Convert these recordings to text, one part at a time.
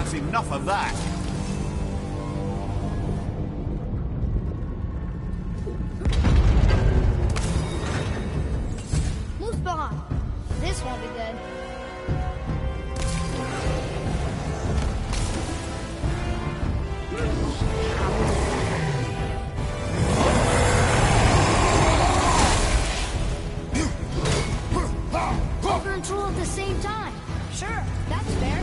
That's enough of that. Muspelheim. This won't be good. Over and Troll at the same time. Sure, that's fair.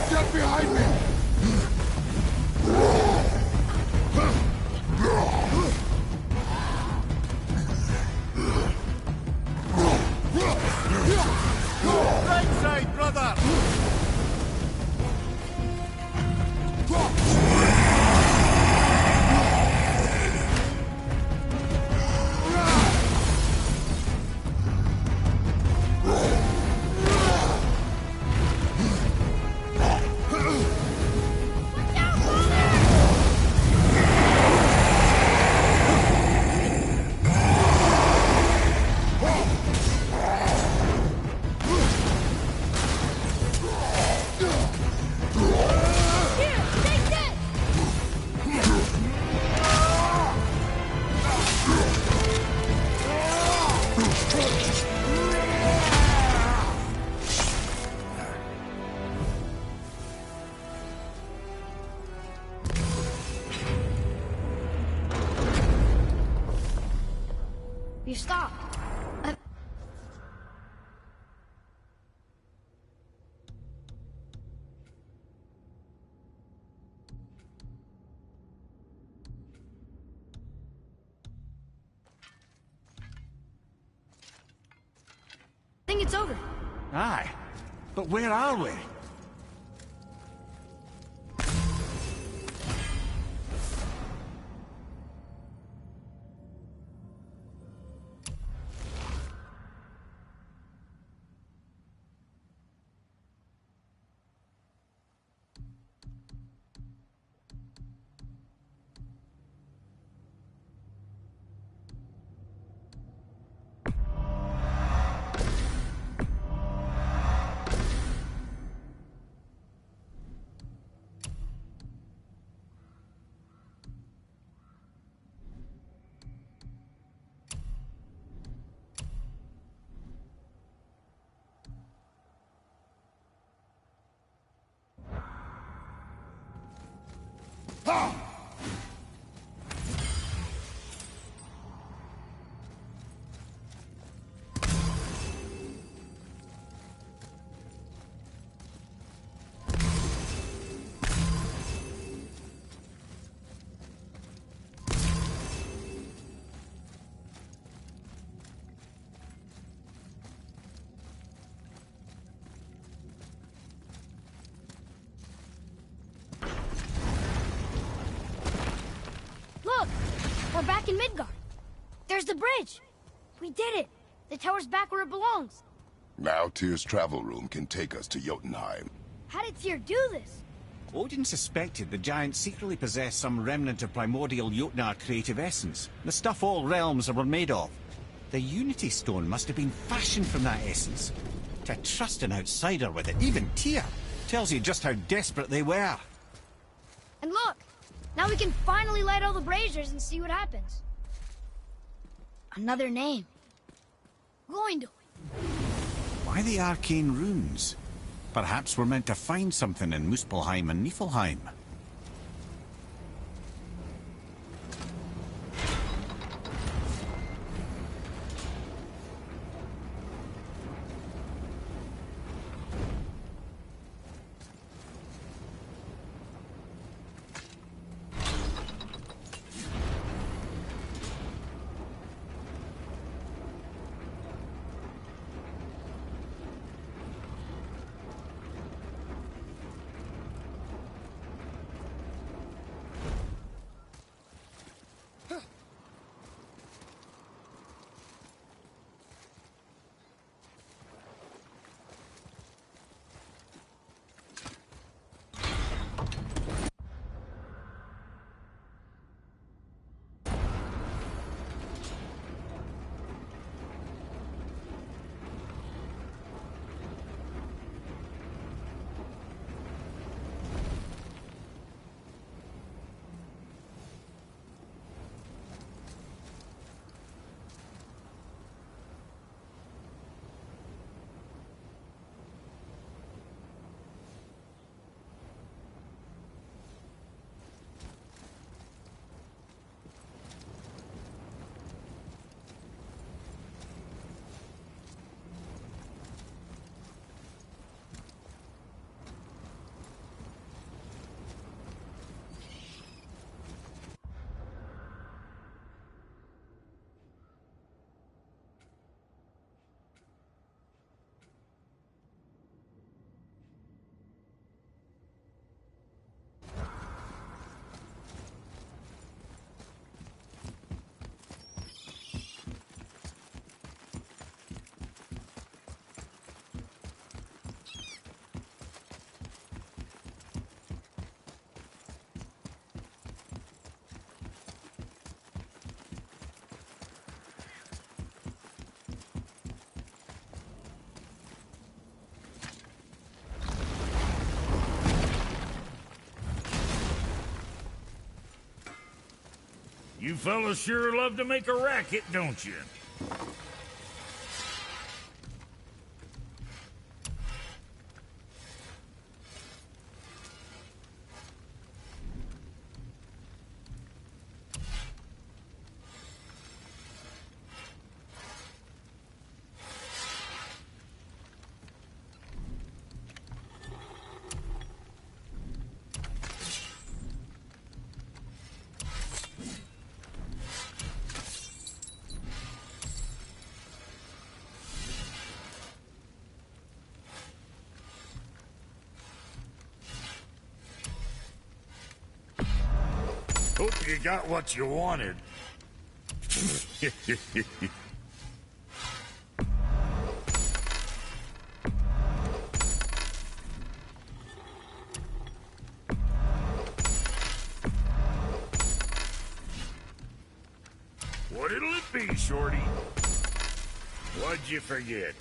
Get behind me! Right side, brother! You stopped. I think it's over. Aye. But where are we? Look! We're back in Midgard. There's the bridge. We did it. The tower's back where it belongs. Now Tyr's travel room can take us to Jotunheim. How did Tyr do this? Odin suspected the giant secretly possessed some remnant of primordial Jotnar creative essence, the stuff all realms were made of. The Unity Stone must have been fashioned from that essence. To trust an outsider with it, even Tyr, tells you just how desperate they were. And look! Now we can finally light all the braziers and see what happens. Another name. Gloindor. Why the arcane runes? Perhaps we're meant to find something in Muspelheim and Niflheim. You fellas sure love to make a racket, don't you? Hope you got what you wanted. What'll it be, Shorty? What'd you forget?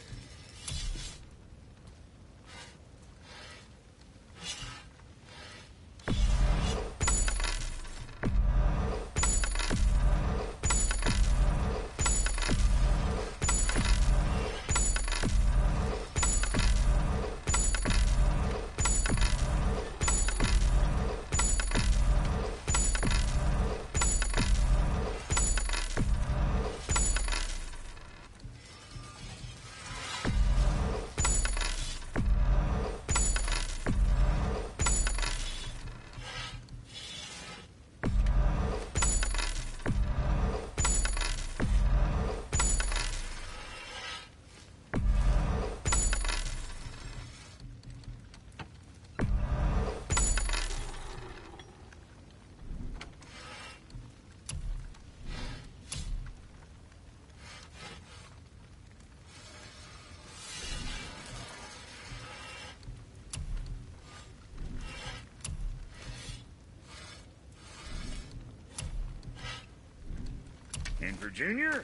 And for Junior?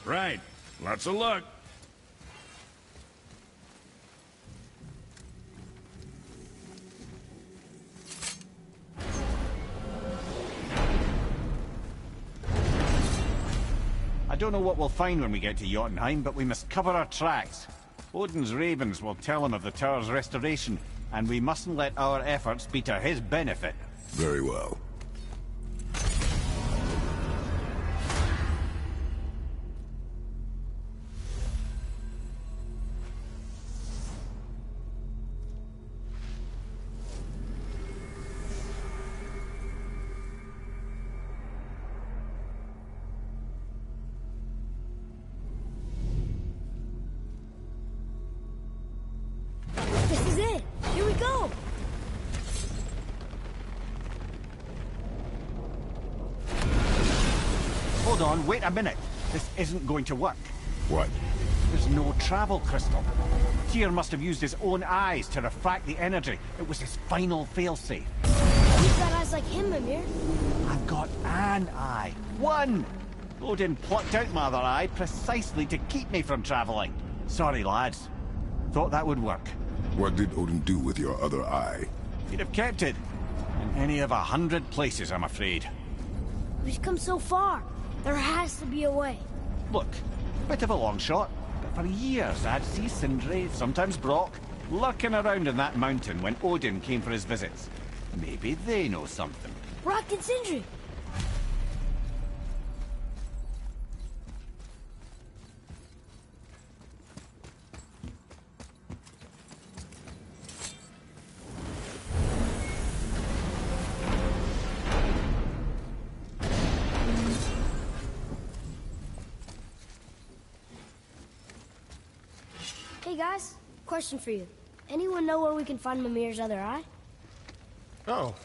Right. Lots of luck. I don't know what we'll find when we get to Jotunheim, but we must cover our tracks. Odin's ravens will tell him of the tower's restoration, and we mustn't let our efforts be to his benefit. Very well. This is it. Here we go. Hold on, wait a minute. This isn't going to work. What? There's no travel crystal. Tyr must have used his own eyes to refract the energy. It was his final failsafe. You've got eyes like him, Mimir. I've got an eye. One! Odin plucked out my other eye precisely to keep me from traveling. Sorry, lads. Thought that would work. What did Odin do with your other eye? He'd have kept it. In any of 100 places, I'm afraid. We've come so far. There has to be a way. Look, bit of a long shot, but for years I'd see Sindri, sometimes Brock, lurking around in that mountain when Odin came for his visits. Maybe they know something. Brock and Sindri. Hey guys, question for you. Anyone know where we can find Mimir's other eye? Oh.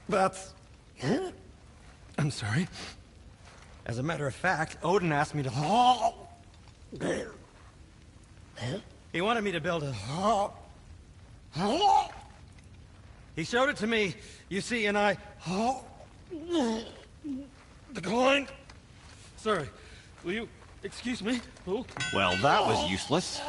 That's... I'm sorry. As a matter of fact, Odin asked me to... He wanted me to build a... He showed it to me, you see, and I... declined. Sorry, will you excuse me? Oh. Well, that was useless.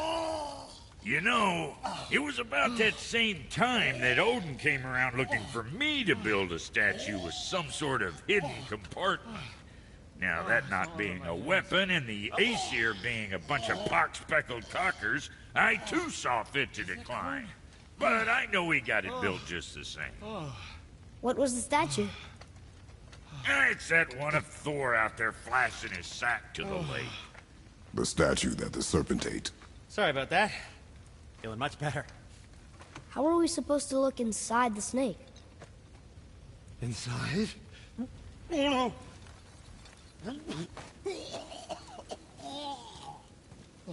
You know, it was about that same time that Odin came around looking for me to build a statue with some sort of hidden compartment. Now, that not being a weapon and the Aesir being a bunch of pock-speckled cockers, I too saw fit to decline. But I know he got it built just the same. What was the statue? It's that one of Thor out there flashing his sack to the lake. The statue that the serpent ate. Sorry about that. Feeling much better. How are we supposed to look inside the snake? Inside? Oh,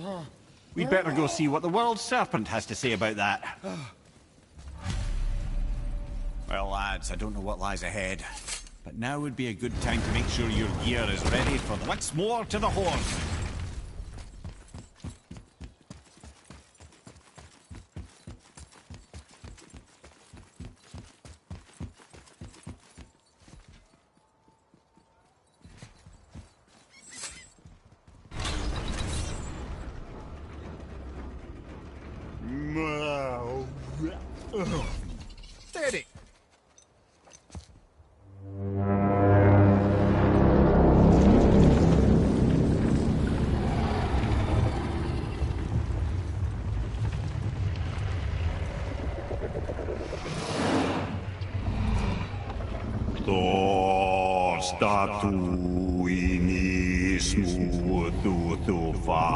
no. We'd better go see what the world serpent has to say about that. Well, lads, I don't know what lies ahead, but now would be a good time to make sure your gear is ready for the once more to the horse. Steady. Statuini smutu fa.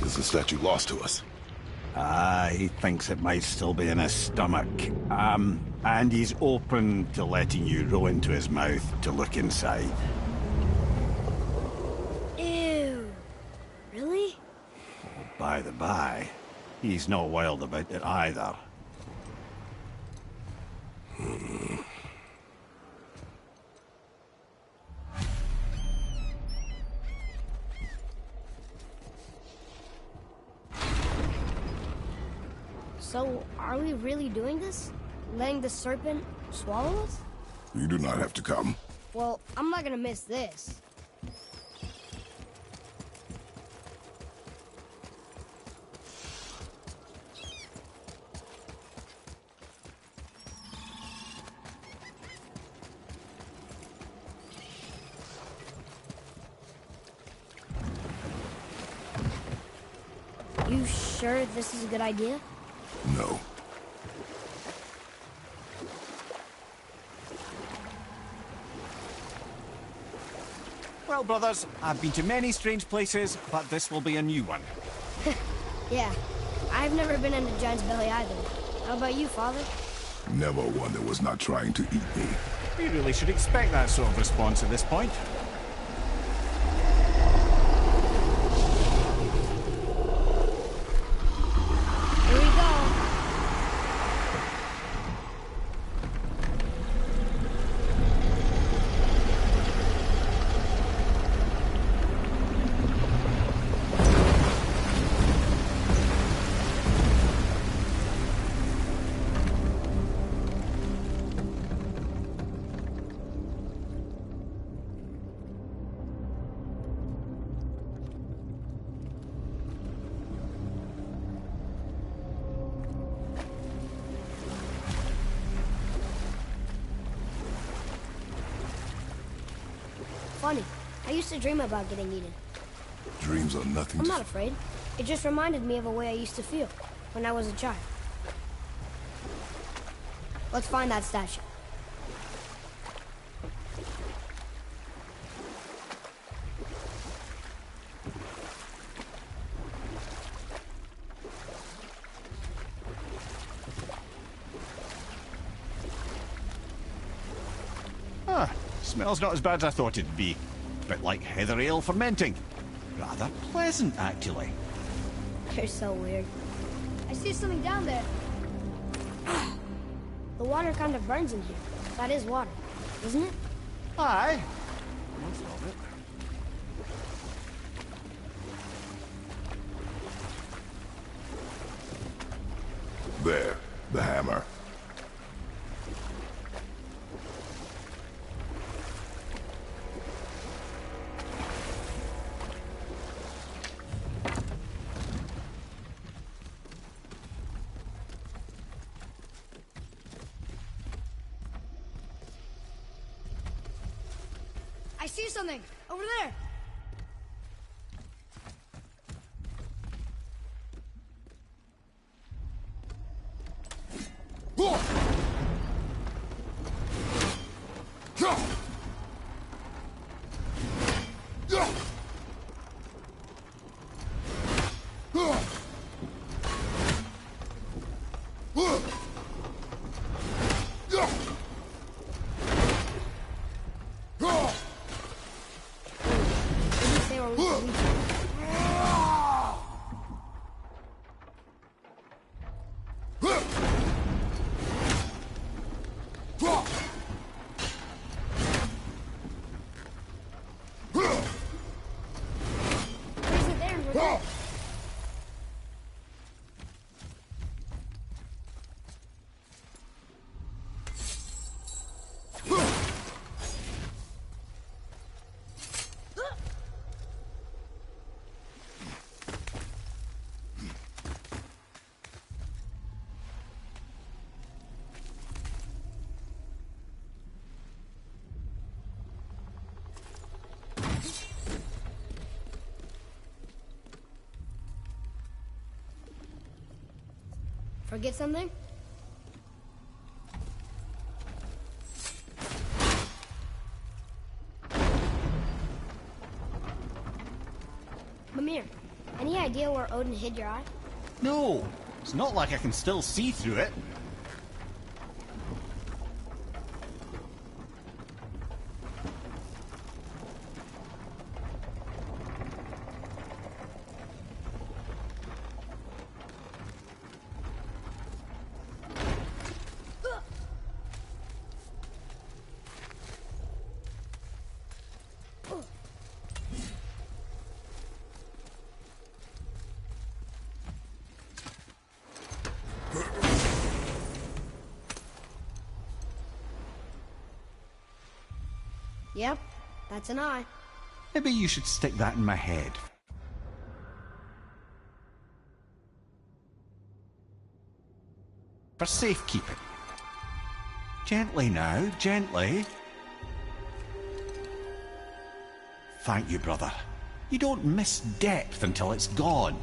Is the statue lost to us? He thinks it might still be in his stomach. And he's open to letting you row into his mouth to look inside. Ew. Really? By the by, he's not wild about it either. So, are we really doing this? Letting the serpent swallow us? You do not have to come. Well, I'm not gonna miss this. You sure this is a good idea? No. Well, brothers, I've been to many strange places, but this will be a new one. Yeah. I've never been in a giant's belly either. How about you, Father? Never one that was not trying to eat me. We really should expect that sort of response at this point. Here we go. Funny. I used to dream about getting eaten. Dreams are nothing I'm to... not afraid. It just reminded me of a way I used to feel when I was a child. Let's find that statue. Smells not as bad as I thought it'd be. Bit like heather ale fermenting. Rather pleasant, actually. You're so weird. I see something down there. The water kind of burns in here. That is water, isn't it? Aye. Most of it. There, the hammer. I see something over there. Didn't say where we can reach it. Where's it there and we're there? Forget something? Mimir, any idea where Odin hid your eye? No, it's not like I can still see through it. Yep, that's an eye. Maybe you should stick that in my head. For safekeeping. Gently now, gently. Thank you, brother. You don't miss depth until it's gone.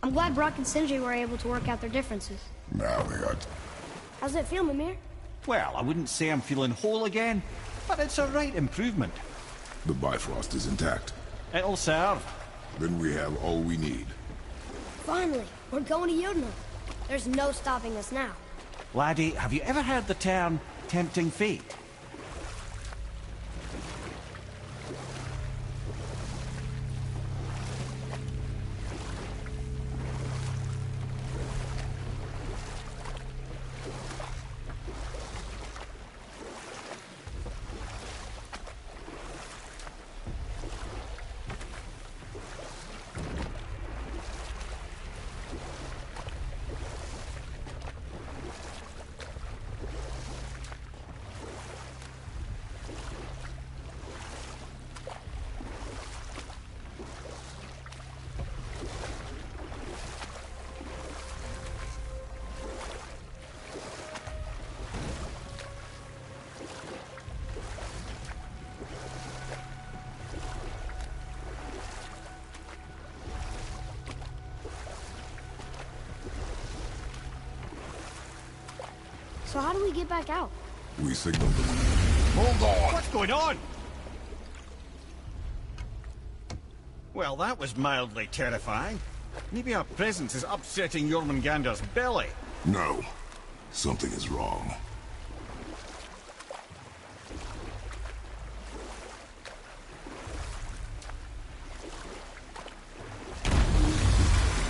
I'm glad Brock and Sindri were able to work out their differences. Now we got... How's it feel, Mimir? Well, I wouldn't say I'm feeling whole again, but it's a right improvement. The Bifrost is intact. It'll serve. Then we have all we need. Finally, we're going to Yodna. There's no stopping us now. Laddie, have you ever heard the term tempting fate? So how do we get back out? We signaled them. Hold on! What's going on? Well, that was mildly terrifying. Maybe our presence is upsetting Jormungandr's belly. No. Something is wrong.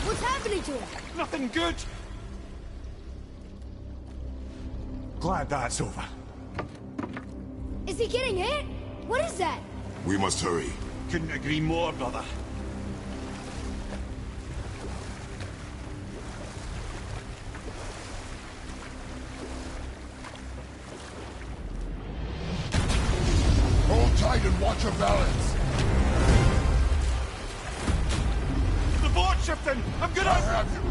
What's happening to him? Nothing good. Glad that's over. Is he getting hit? What is that? We must hurry. Couldn't agree more, brother. Hold tight and watch your balance. The boat's shifting! I'm I gonna... have you.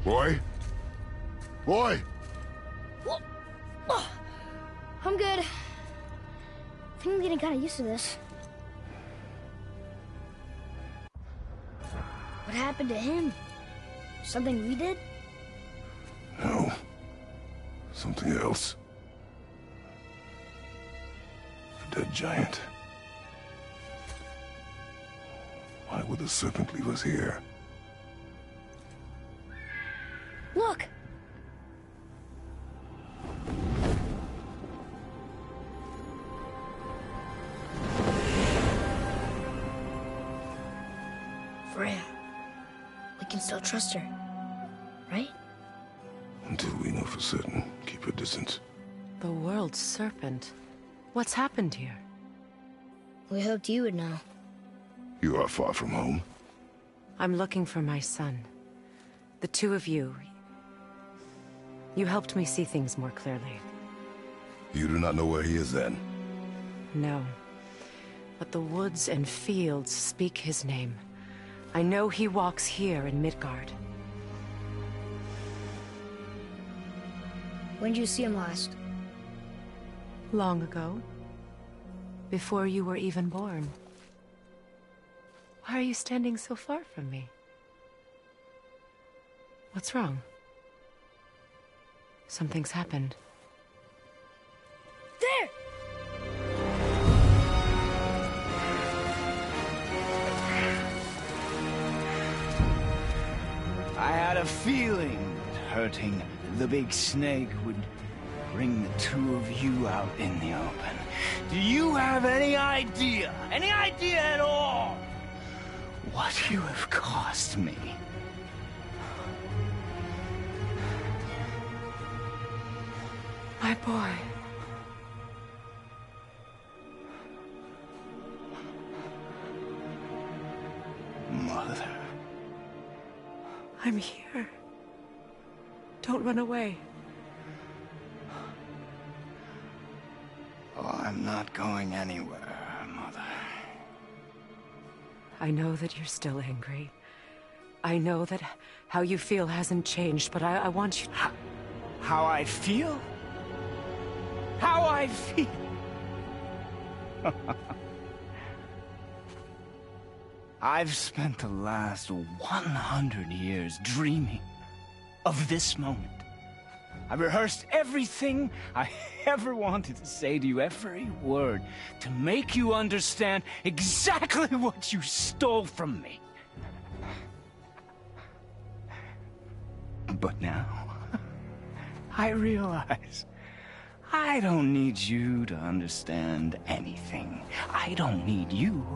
Boy? Boy! I'm good. I think I'm getting kind of used to this. What happened to him? Something we did? No. Something else. A dead giant. Why would the serpent leave us here? Look! Freya. We can still trust her, right? Until we know for certain, keep her distance. The world's serpent. What's happened here? We hoped you would know. You are far from home. I'm looking for my son. The two of you. You helped me see things more clearly. You do not know where he is then? No. But the woods and fields speak his name. I know he walks here in Midgard. When did you see him last? Long ago. Before you were even born. Why are you standing so far from me? What's wrong? Something's happened. There! I had a feeling that hurting the big snake would bring the two of you out in the open. Do you have any idea at all, what you have cost me? My boy. Mother. I'm here. Don't run away. Oh, I'm not going anywhere, Mother. I know that you're still angry. I know that how you feel hasn't changed, but I want you... How I feel? How I feel? I've spent the last 100 years dreaming of this moment. I rehearsed everything I ever wanted to say to you, every word, to make you understand exactly what you stole from me. But now, I realize I don't need you to understand anything. I don't need you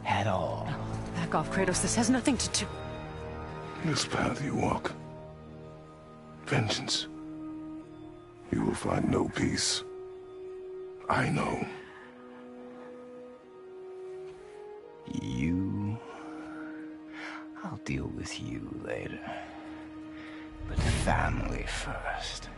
at all. No, back off, Kratos. This has nothing to do... This path you walk, vengeance, you will find no peace. I know. You... I'll deal with you later. But family first.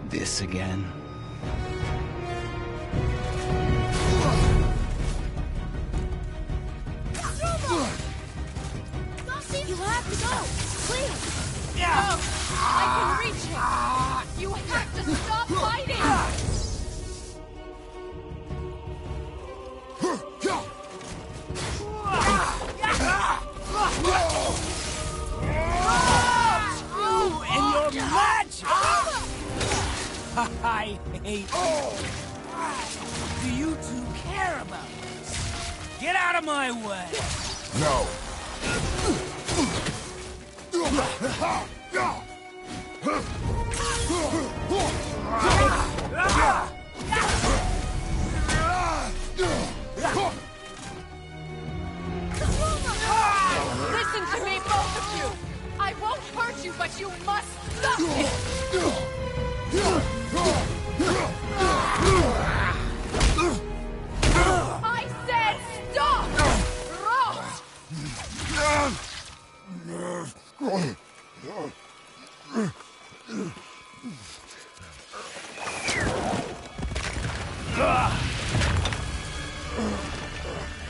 This again? You have to go! Please! No! I can reach him! You have to stop fighting! You and your magic! I hate you. Do you two care about this? Get out of my way! No. Listen to me, both of you! I won't hurt you, but you must stop it! I said stop!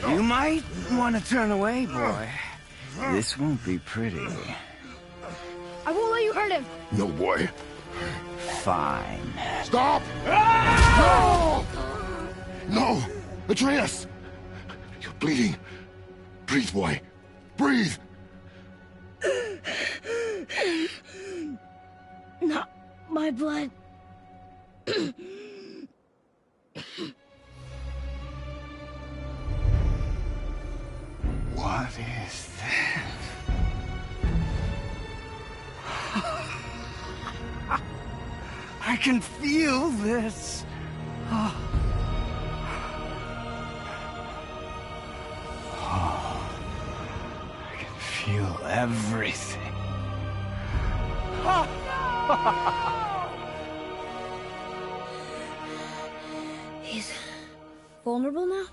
You might want to turn away, boy. This won't be pretty. I won't let you hurt him! No, boy. Fine. Stop! No! No! Atreus! You're bleeding. Breathe, boy. Breathe! Not my blood. What is this? I can feel this. I can feel everything. He's vulnerable now?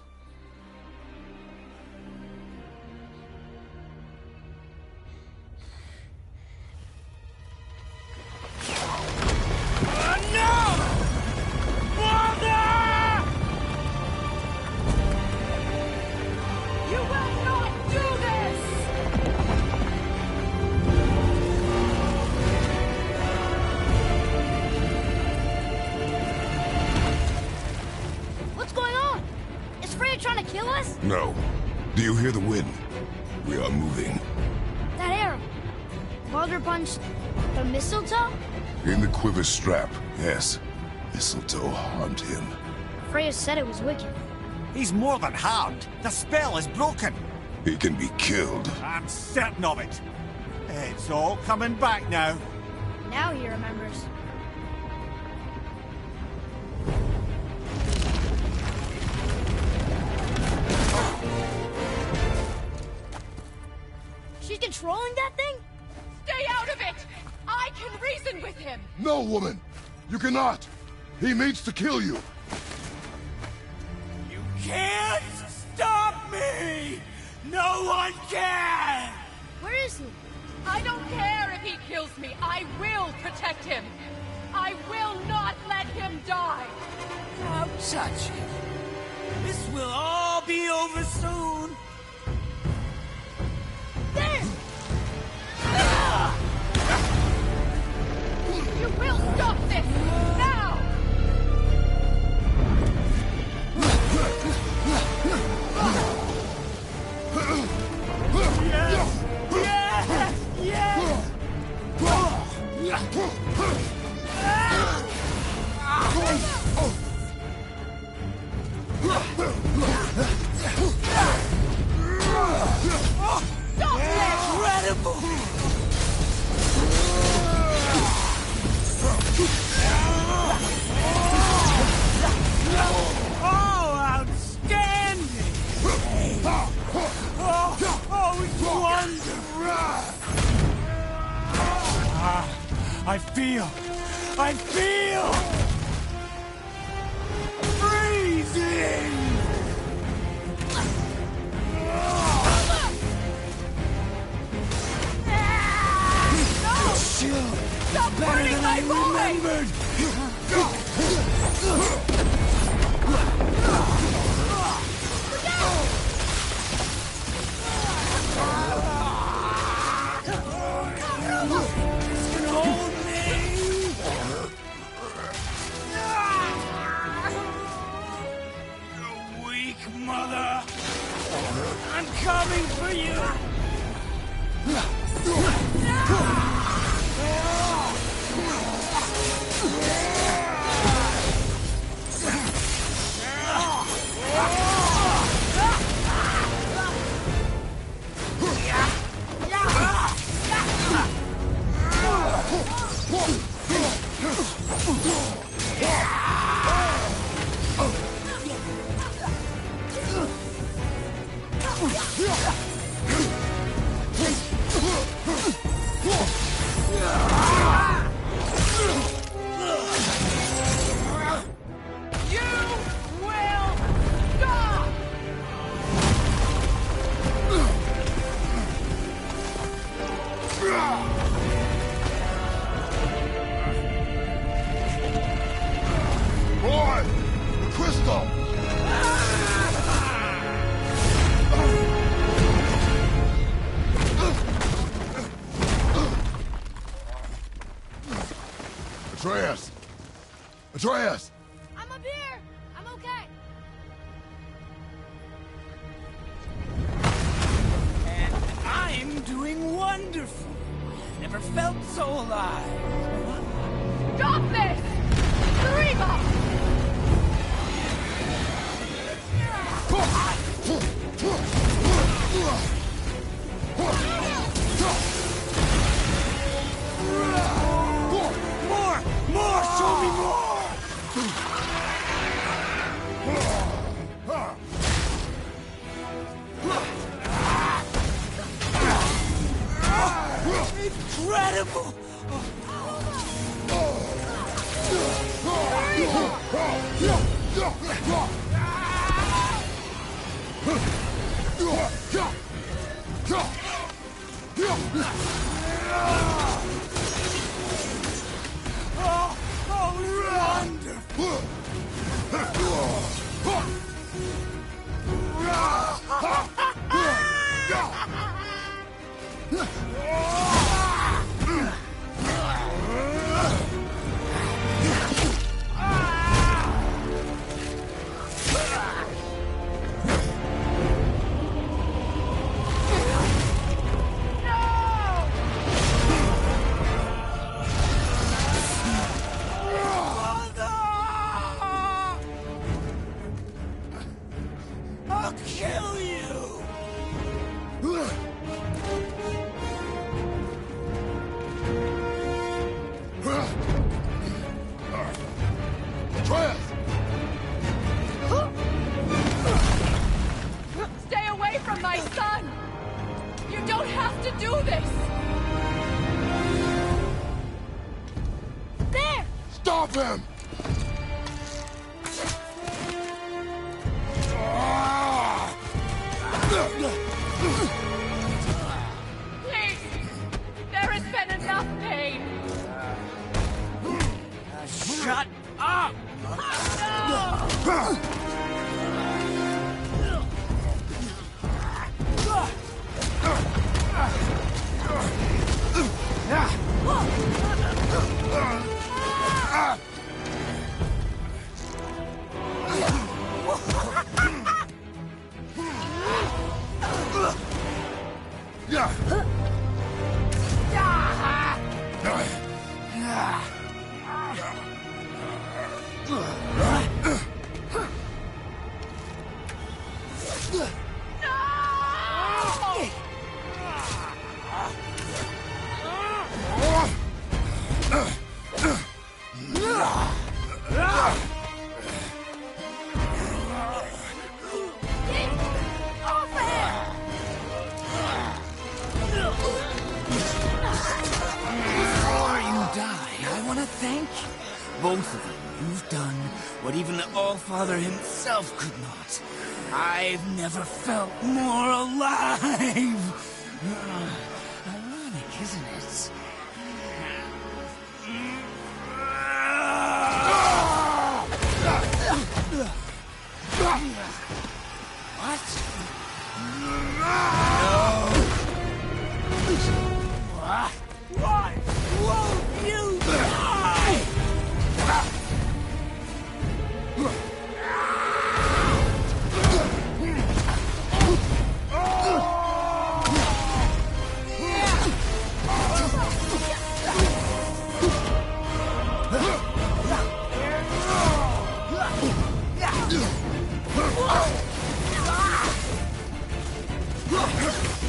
You will not do this! What's going on? Is Freya trying to kill us? No. Do you hear the wind? We are moving. That arrow. Baldur punched the mistletoe? In the quiver strap, yes. Mistletoe harmed him. Freya said it was wicked. He's more than harmed. The spell is broken. He can be killed. I'm certain of it. It's all coming back now. Now he remembers. She's controlling that thing? Stay out of it! I can reason with him! No, woman! You cannot! He means to kill you! You can't stop me! No one can! Where is he? I don't care if he kills me. I will protect him. I will not let him die. Don't touch him. This will all be over soon. There! You will stop this now! Incredible! Oh, outstanding! Oh, it's wonderful! I feel freezing! favored! Mother! I'm coming for you! Atreus! I'm up here! I'm okay! And I'm doing wonderful. Never felt so alive. Stop this! Reba! More! Show me more! Incredible! I'll kill you! Stay away from my son! You don't have to do this! There! Stop him! Please! There has been enough pain! Shut up! Both of you, you've done what even the All-Father himself could not. I've never felt more alive! Ironic, isn't it? Why won't you die?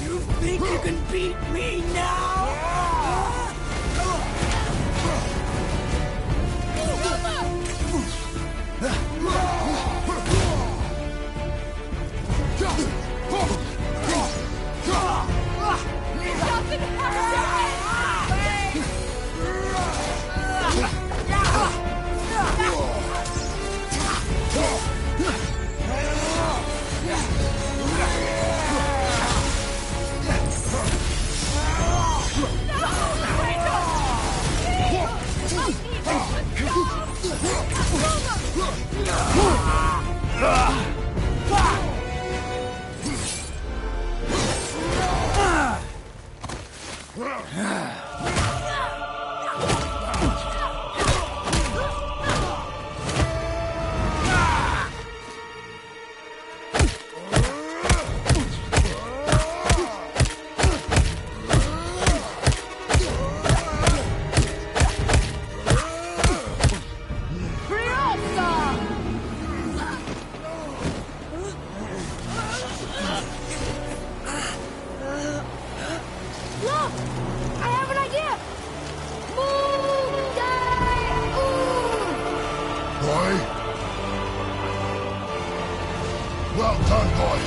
You think you can beat me now? Well done, boy.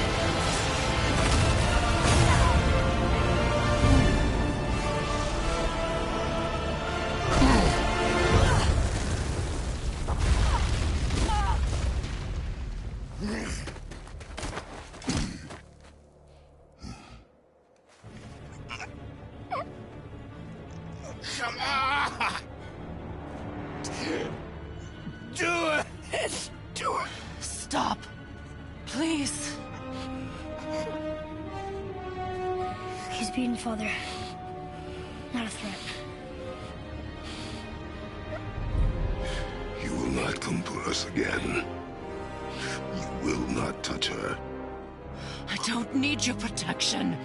Come on! Do it! Do it! Stop. Please. He's beaten Father. Not a threat. You will not come for us again. You will not touch her. I don't need your protection.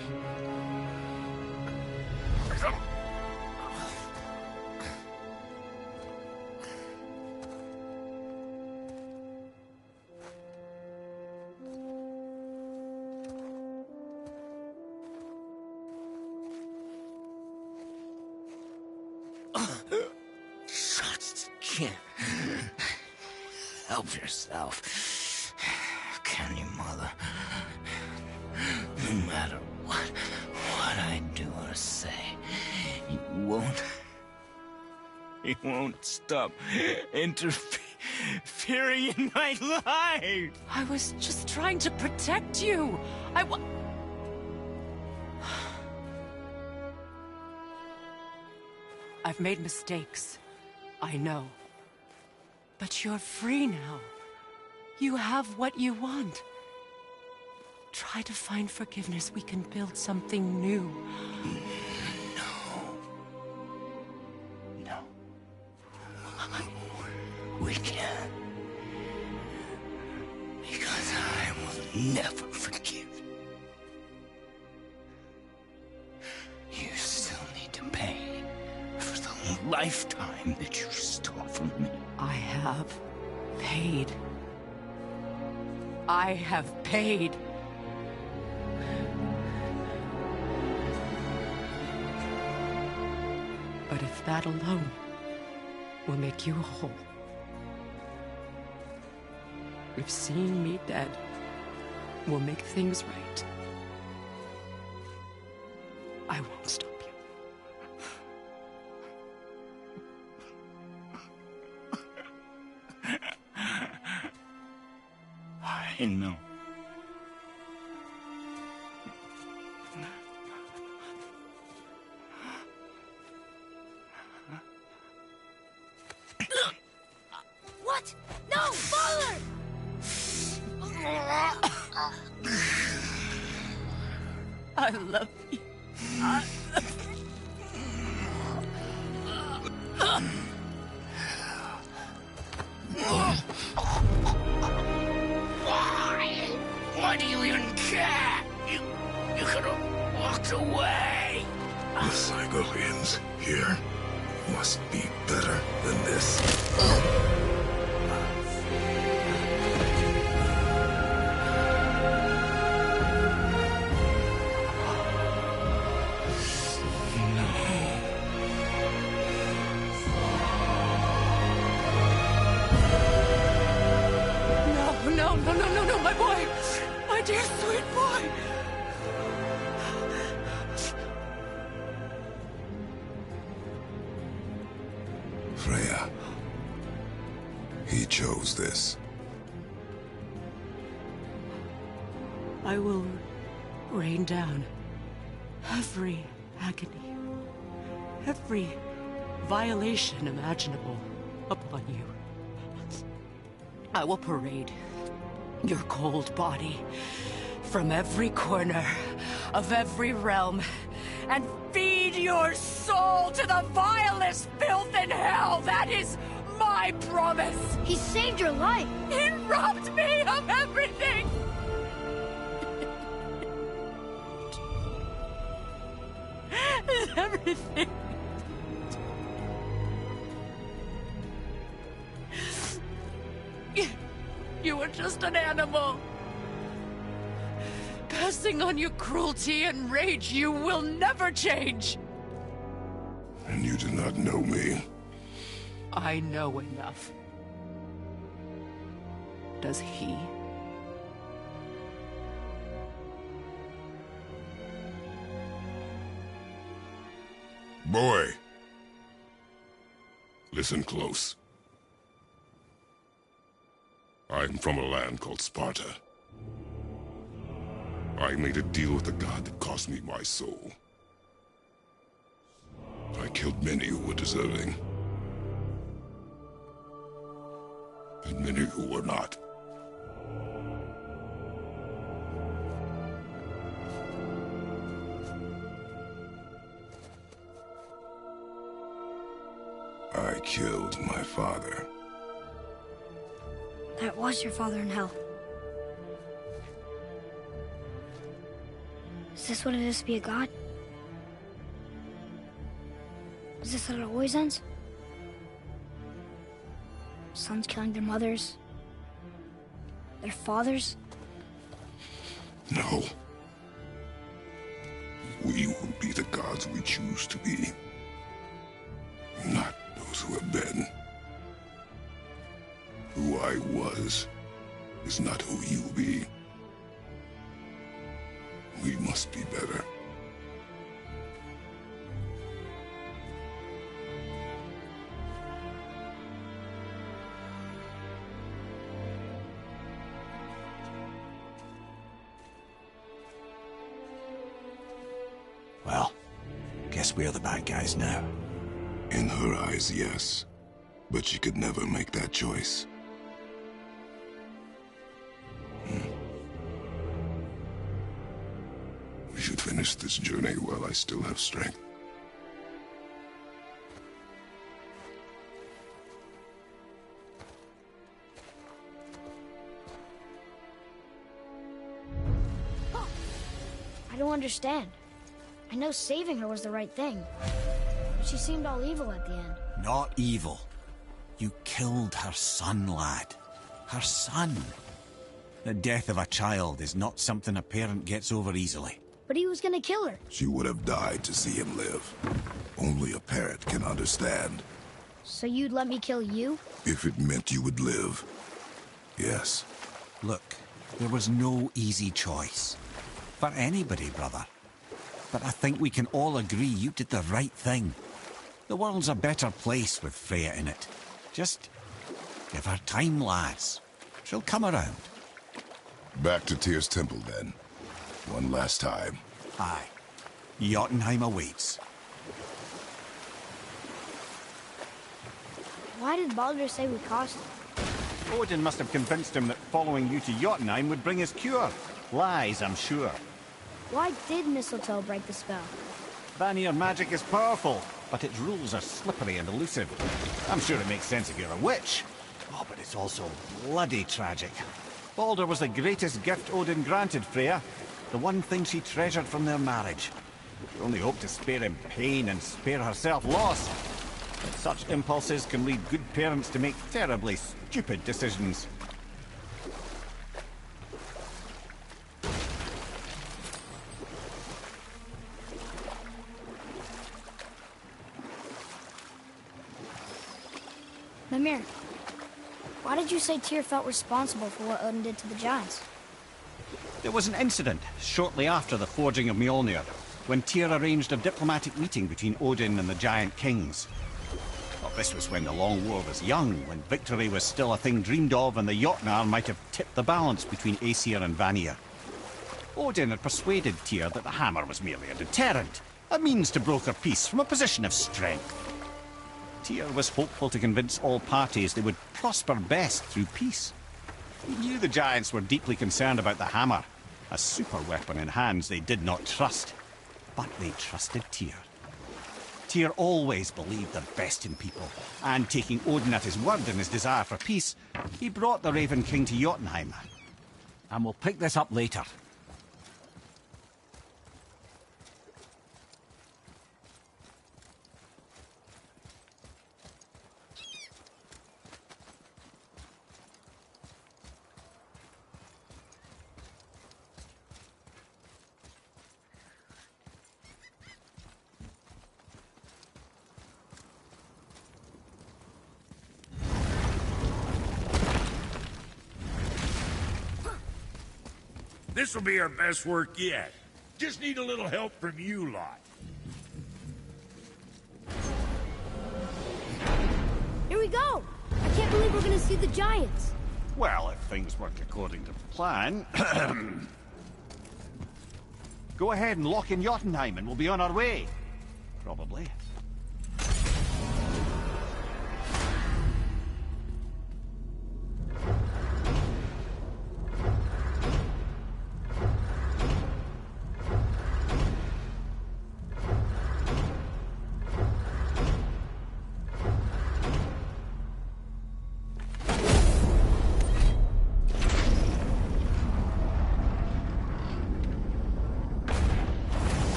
Help yourself. Can you, Mother? No matter what I do or say, you won't stop interfering in my life. I was just trying to protect you. I've made mistakes. I know. But you're free now. You have what you want. Try to find forgiveness. We can build something new. No. We can't. Because I will never forgive you. You still need to pay for the lifetime that you stole from me. I have paid. I have paid. But if that alone will make you whole, if seeing me dead will make things right, I won't stop you. I know. What? No, Father! I love you. Why do you even care? You could have walked away. The Cygolians here must be better than this. No, my boy! My dear sweet boy! Freya. He chose this. I will rain down every agony, every violation imaginable upon you. I will parade your cold body from every corner of every realm and feed your soul to the vilest filth in hell. That is my promise. He saved your life. He robbed me of everything. Everything. You were just an animal. Passing on your cruelty and rage, you will never change. And you do not know me. I know enough. Does he? Boy. Listen close. I'm from a land called Sparta. I made a deal with the god that cost me my soul. I killed many who were deserving. And many who were not. I killed my father. That was your father in hell. Is this what it is to be a god? Is this how it always ends? Sons killing their mothers? Their fathers? No. We will be the gods we choose to be. Not those who have been. Who I was is not who you'll be. We must be better. Well, guess we're the bad guys now. In her eyes, yes. But she could never make that choice. We should finish this journey while I still have strength. I don't understand. I know saving her was the right thing. But she seemed all evil at the end. Not evil. You killed her son, lad. Her son. The death of a child is not something a parent gets over easily. But he was gonna kill her. She would have died to see him live. Only a parent can understand. So you'd let me kill you? If it meant you would live. Yes. Look, there was no easy choice. For anybody, brother. But I think we can all agree you did the right thing. The world's a better place with Freya in it. Just give her time, lads. She'll come around. Back to Tyr's temple, then. One last time. Aye. Jotunheim awaits. Why did Baldur say we cost him? Odin must have convinced him that following you to Jotunheim would bring his cure. lies, I'm sure. Why did mistletoe break the spell? Vanir magic is powerful, but its rules are slippery and elusive. I'm sure it makes sense if you're a witch. Oh, but it's also bloody tragic. Baldur was the greatest gift Odin granted Freya, the one thing she treasured from their marriage. She only hoped to spare him pain and spare herself loss. But such impulses can lead good parents to make terribly stupid decisions. Mimir, why did you say Tyr felt responsible for what Odin did to the giants? There was an incident shortly after the forging of Mjolnir, when Tyr arranged a diplomatic meeting between Odin and the giant kings. Well, this was when the Long War was young, when victory was still a thing dreamed of, and the Jotnar might have tipped the balance between Aesir and Vanir. Odin had persuaded Tyr that the hammer was merely a deterrent, a means to broker peace from a position of strength. Tyr was hopeful to convince all parties they would prosper best through peace. He knew the giants were deeply concerned about the hammer, a super weapon in hands they did not trust. But they trusted Tyr. Tyr always believed the best in people, and taking Odin at his word in his desire for peace, he brought the Raven King to Jotunheim. And we'll pick this up later. This'll be our best work yet. Just need a little help from you lot. Here we go! I can't believe we're gonna see the giants. Well, if things work according to plan... Go ahead and lock in Jotunheim and we'll be on our way. Probably.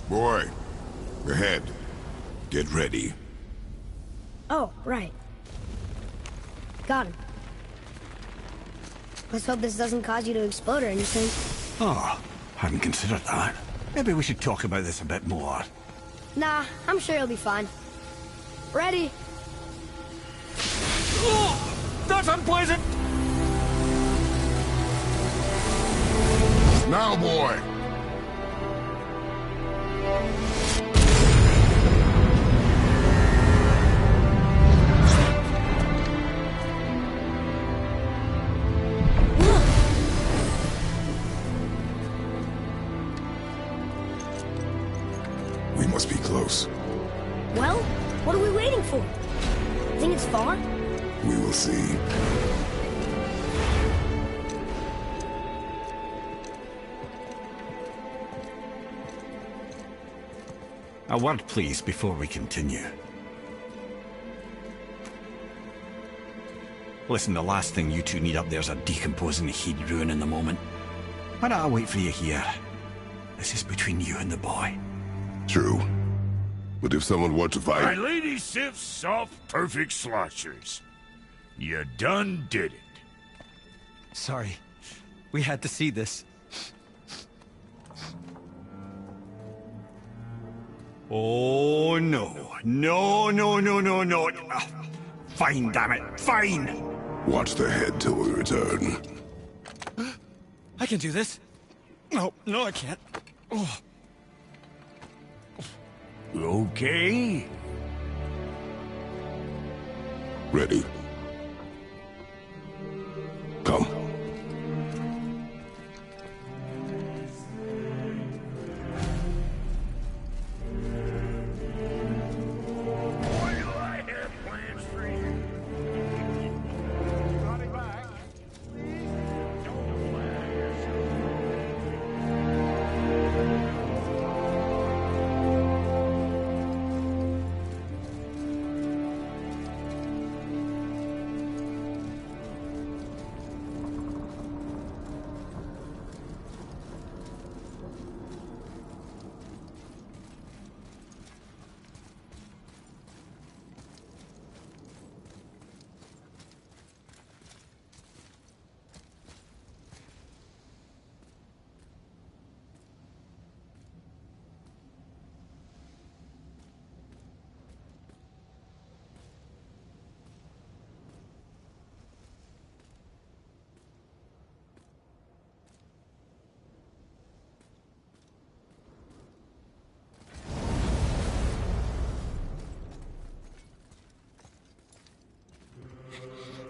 Boy, ahead. Get ready. Oh, right. Got him. Let's hope this doesn't cause you to explode or anything. Oh, hadn't considered that. Maybe we should talk about this a bit more. Nah, I'm sure you'll be fine. Ready? Oh, that's unpleasant! Now, boy! We must be close. Well, what are we waiting for? Think it's far? We will see. A word, please, before we continue. Listen, the last thing you two need up there's a decomposing heat ruining the moment. Why don't I wait for you here? This is between you and the boy. True. But if someone were to My fight... lady Sif's soft, perfect sloshers. You done did it. Sorry. We had to see this. Oh, no. No, no, no, no, no. Fine, damn it. Fine. Watch the head till we return. I can do this. No, I can't. Oh. Okay. Ready. Come. Boy, do I have plans for you.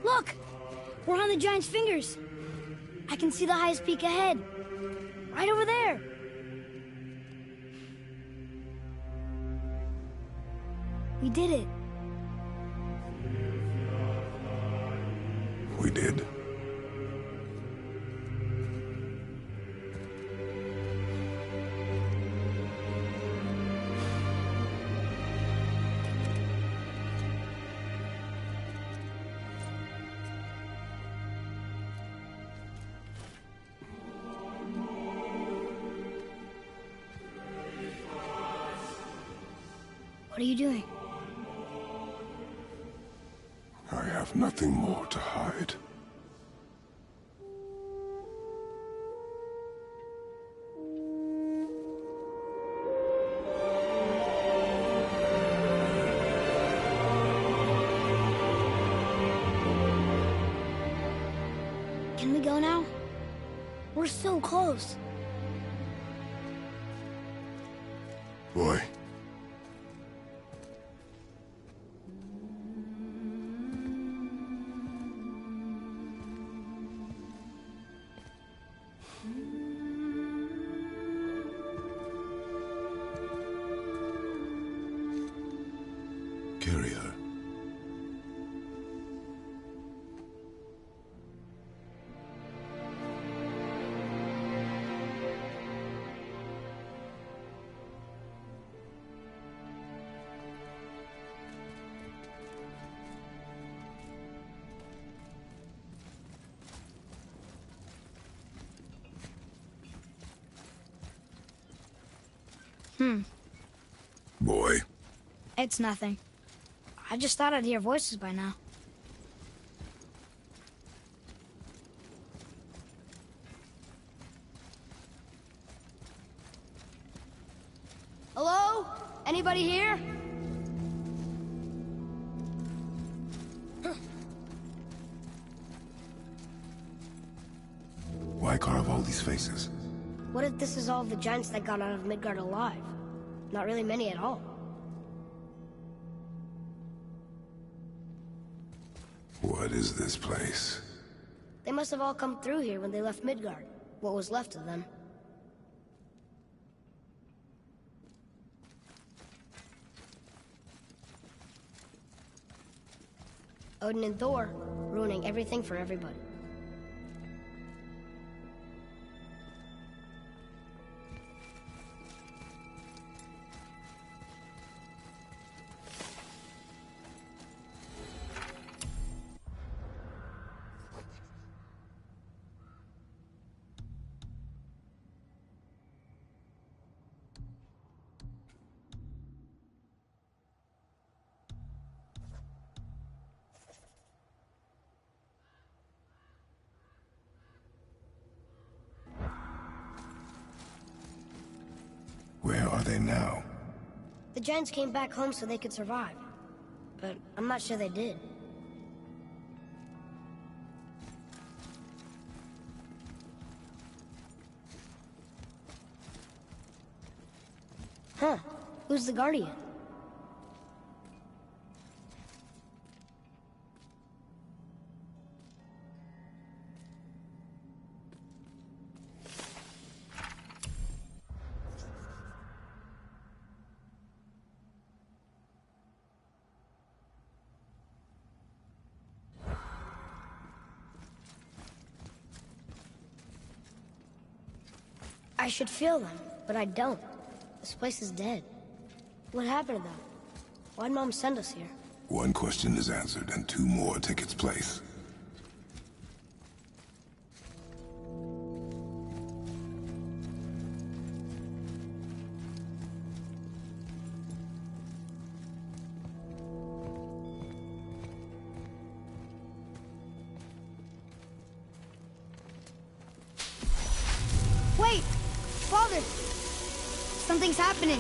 Look! We're on the giant's fingers. I can see the highest peak ahead. Right over there. We did it. We did. What are you doing? I have nothing more to hide. Can we go now? We're so close. Boy. Carry her. Boy. It's nothing. I just thought I'd hear voices by now. Hello? Anybody here? Why carve all these faces? What if this is all the giants that got out of Midgard alive? Not really many at all. What is this place? They must have all come through here when they left Midgard. What was left of them. Odin and Thor, ruining everything for everybody. Where are they now? The giants came back home so they could survive. But I'm not sure they did. Huh. Who's the Guardian? I should feel them, but I don't. This place is dead. What happened to them? Why'd Mom send us here? One question is answered, and two more take its place. Wait! Father! Something's happening.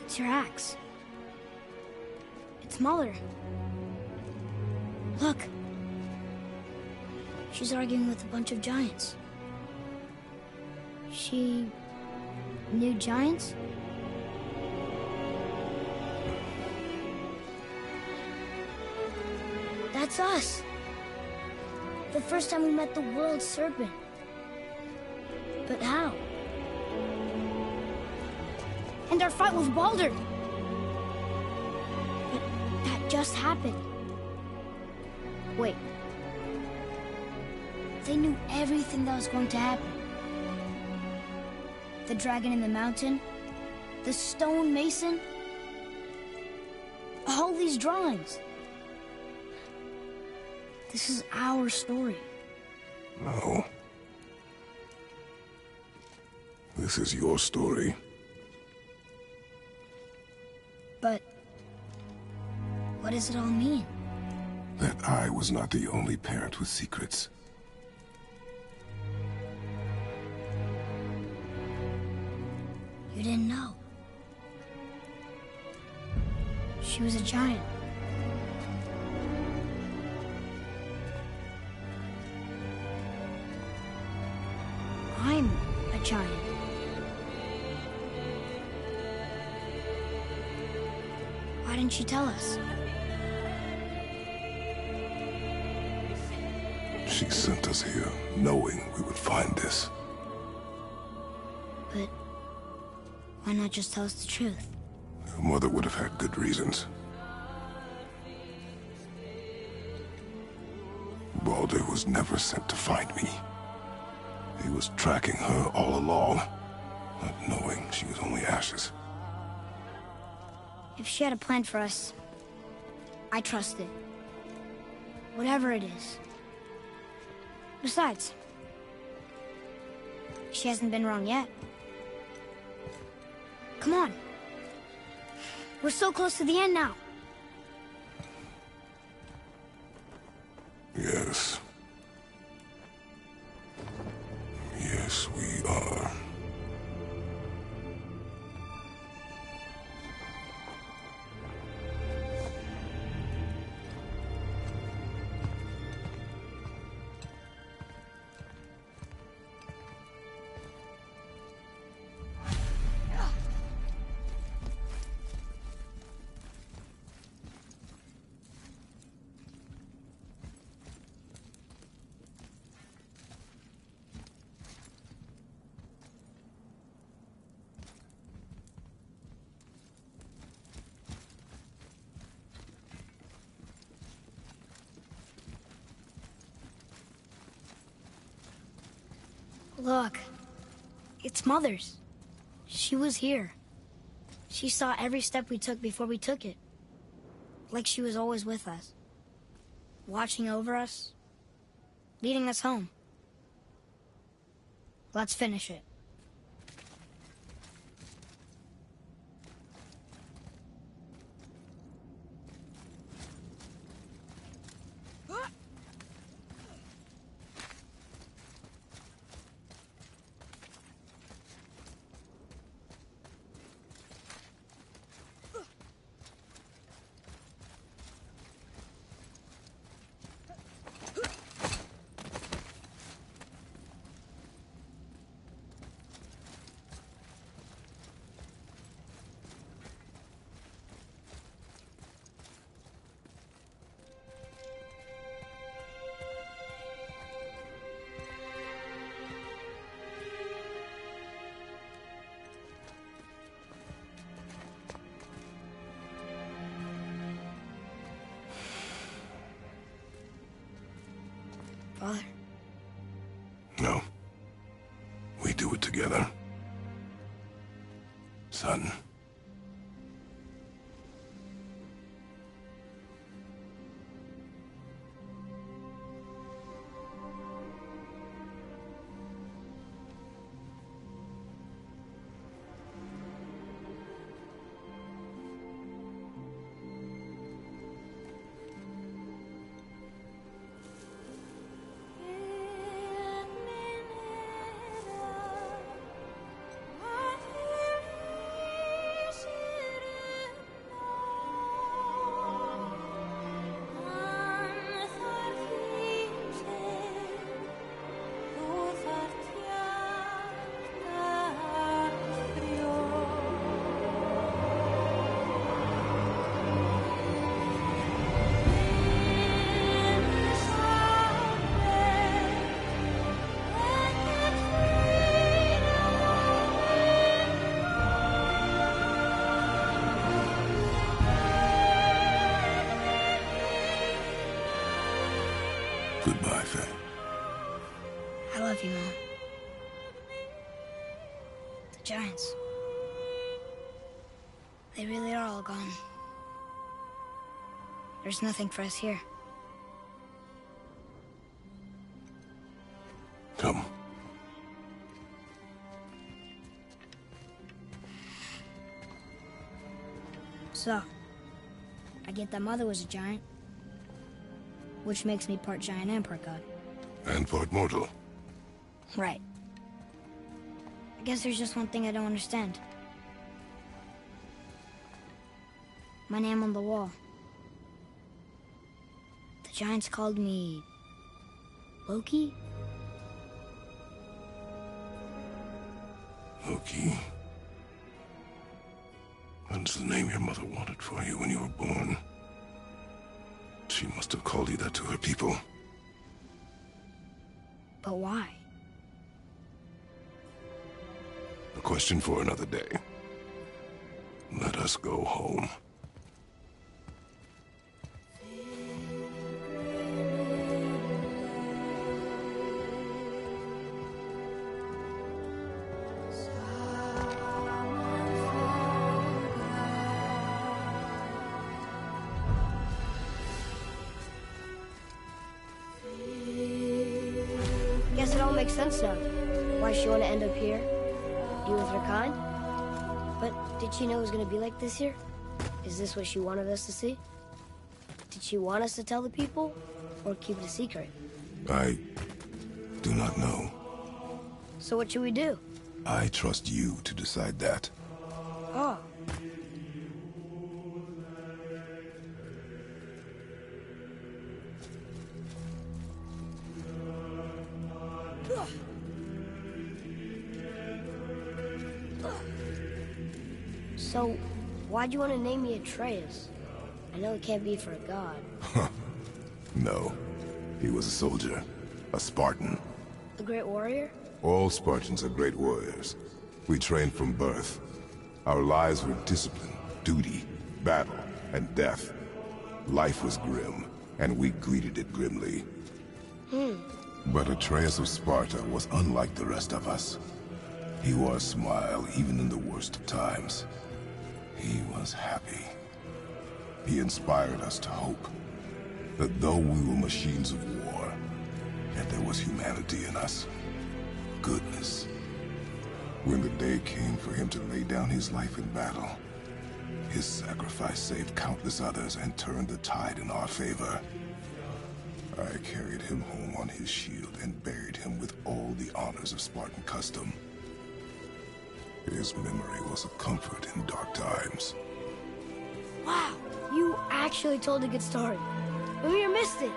It's your axe. It's smaller. Look, She's arguing with a bunch of giants. She knew giants? That's us. The first time we met the world serpent. But how? And our fight with Baldur. But that just happened. Wait. They knew everything that was going to happen. The dragon in the mountain, the stone mason, all these drawings. This is our story. No. This is your story. But what does it all mean? That I was not the only parent with secrets. You didn't know. She was a giant. I'm a giant. Why didn't she tell us? She sent us here, knowing we would find this. But why not just tell us the truth? Your mother would have had good reasons. Baldur was never sent to find me. He was tracking her all along, not knowing she was only ashes. If she had a plan for us, I trust it. Whatever it is. Besides, she hasn't been wrong yet. Come on. We're so close to the end now. Yes. Yes, we are. Look, it's Mother's. She was here. She saw every step we took before we took it. Like she was always with us. Watching over us. Leading us home. Let's finish it. Father? No. We do it together. Son. Goodbye, Faye. I love you, Mom. The Giants. They really are all gone. There's nothing for us here. Come. So, I get that Mother was a giant, which makes me part giant and part god. And part mortal. Right. I guess there's just one thing I don't understand. My name on the wall. The Giants called me... Loki? Loki. That's the name your mother wanted for you when you were born. She must have called you that to her people. But why? A question for another day. Let us go home. Guess it all makes sense now. Why she want to end up here? Be with her kind? But did she know it was going to be like this here? Is this what she wanted us to see? Did she want us to tell the people? Or keep it a secret? I do not know. So what should we do? I trust you to decide that. Oh. So, why'd you want to name me Atreus? I know it can't be for a god. No. He was a soldier. A Spartan. A great warrior? All Spartans are great warriors. We trained from birth. Our lives were discipline, duty, battle, and death. Life was grim, and we greeted it grimly. But Atreus of Sparta was unlike the rest of us. He wore a smile even in the worst of times. He was happy. He inspired us to hope that though we were machines of war, yet there was humanity in us. Goodness. When the day came for him to lay down his life in battle, his sacrifice saved countless others and turned the tide in our favor. I carried him home on his shield and buried him with all the honors of Spartan custom. His memory was a comfort in dark times. Wow, you actually told a good story. And we missed it.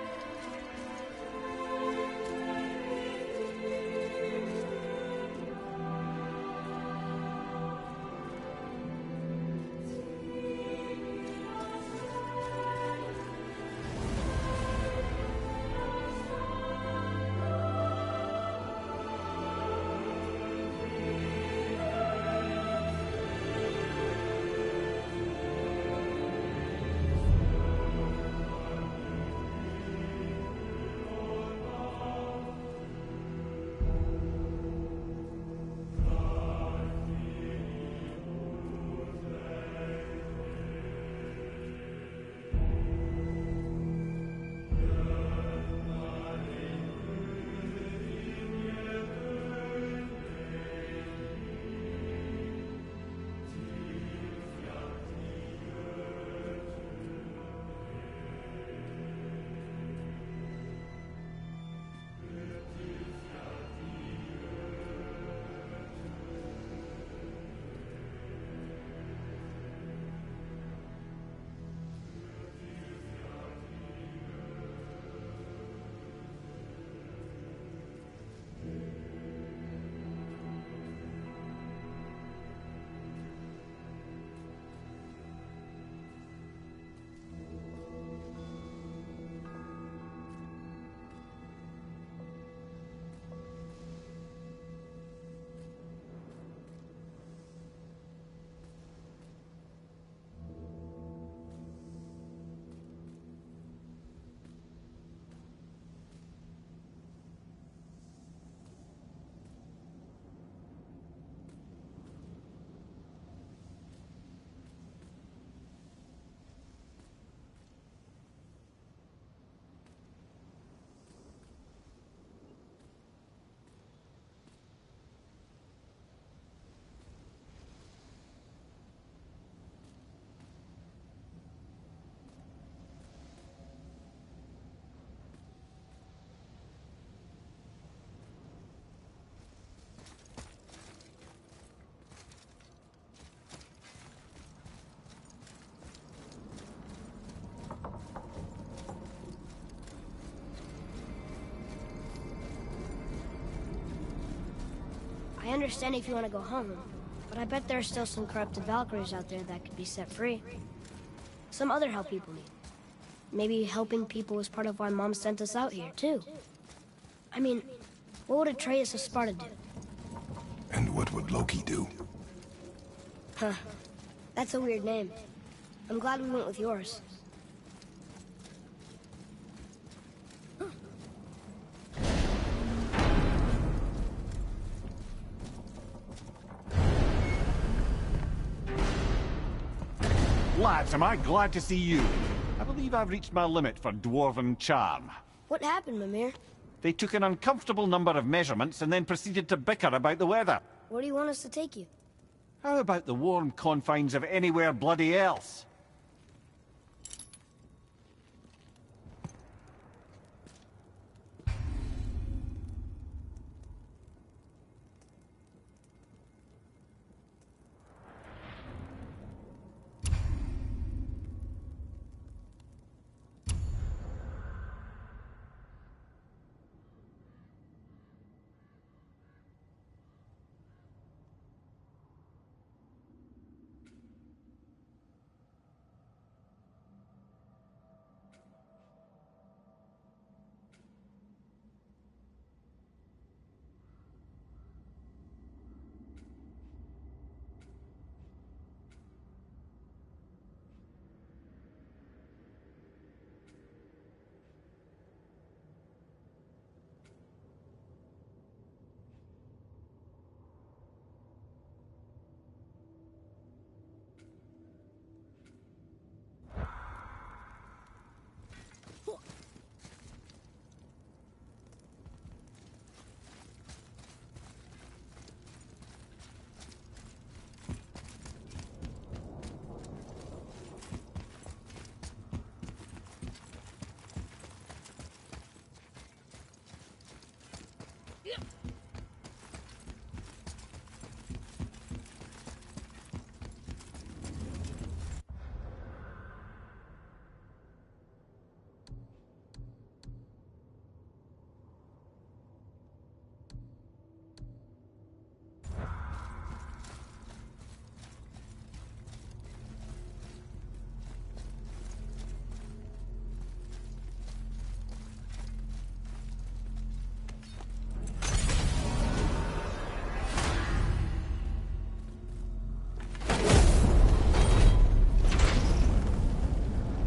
I understand if you want to go home, but I bet there are still some corrupted Valkyries out there that could be set free. Some other help people need. Maybe helping people was part of why Mom sent us out here, too. I mean, what would Atreus of Sparta do? And what would Loki do? Huh. That's a weird name. I'm glad we went with yours. Lads, am I glad to see you. I believe I've reached my limit for dwarven charm. What happened, Mimir? They took an uncomfortable number of measurements and then proceeded to bicker about the weather. Where do you want us to take you? How about the warm confines of anywhere bloody else?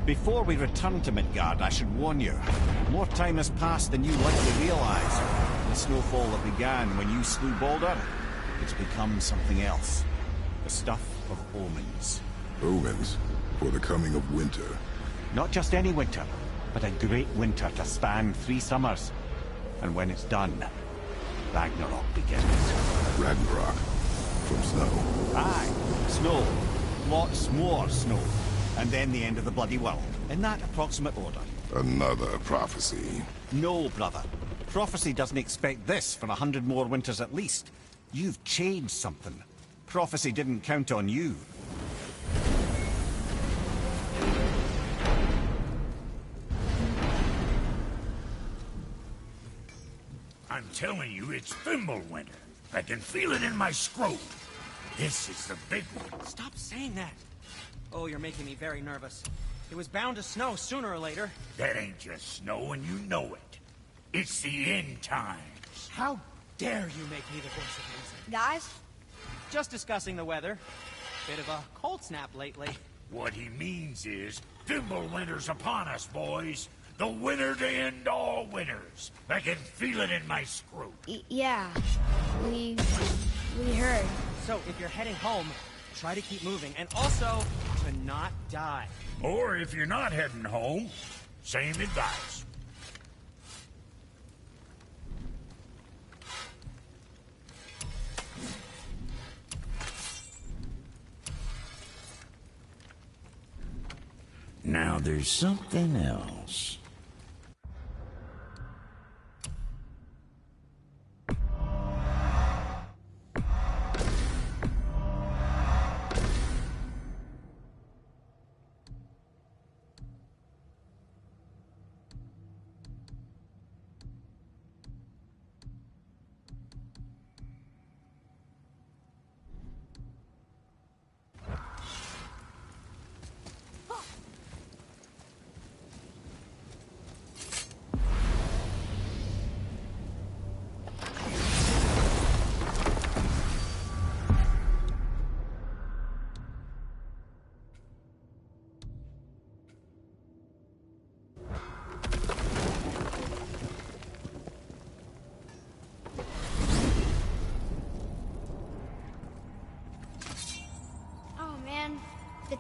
Before we return to Midgard, I should warn you. More time has passed than you likely realize. The snowfall that began when you slew Baldur, it's become something else. The stuff of omens. Omens? For the coming of winter. Not just any winter, but a great winter to span 3 summers. And when it's done, Ragnarok begins. Ragnarok? From snow? Aye, snow. Lots more snow. And then the end of the bloody world, in that approximate order. Another prophecy. No, brother. Prophecy doesn't expect this for 100 more winters at least. You've changed something. Prophecy didn't count on you. I'm telling you, it's Fimbulwinter. I can feel it in my scrote. This is the big one. Stop saying that. Oh, you're making me very nervous. It was bound to snow sooner or later. That ain't just snow, and you know it. It's the end times. How dare you make me the voice of reason? Guys? Just discussing the weather. Bit of a cold snap lately. What he means is, Fimbulwinter's upon us, boys. The winter to end all winters. I can feel it in my scrote. Yeah. We heard. So, if you're heading home, try to keep moving, and also to not die. Or if you're not heading home, same advice. Now there's something else.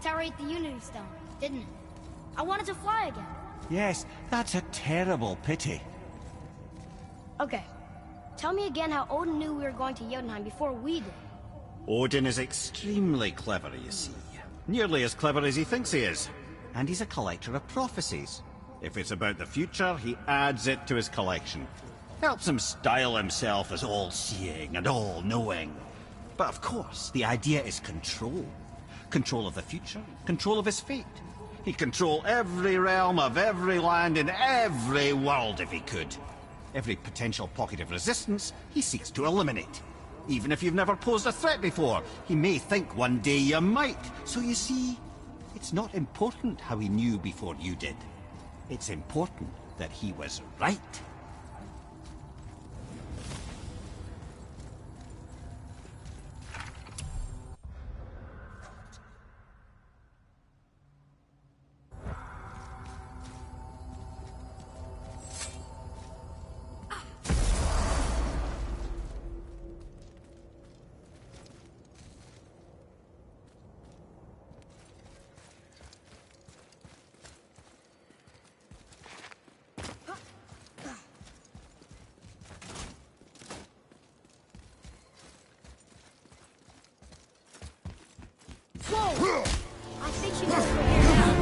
tower ate the Unity Stone, didn't it? I wanted to fly again. Yes, that's a terrible pity. Okay. Tell me again how Odin knew we were going to Jotunheim before we did. Odin is extremely clever, you see. Nearly as clever as he thinks he is. And he's a collector of prophecies. If it's about the future, he adds it to his collection. Helps him style himself as all-seeing and all-knowing. But of course, the idea is control. Control of the future, control of his fate. He'd control every realm of every land in every world if he could. Every potential pocket of resistance, he seeks to eliminate. Even if you've never posed a threat before, he may think one day you might. So you see, it's not important how he knew before you did. It's important that he was right. Whoa! I think she knows we're here now.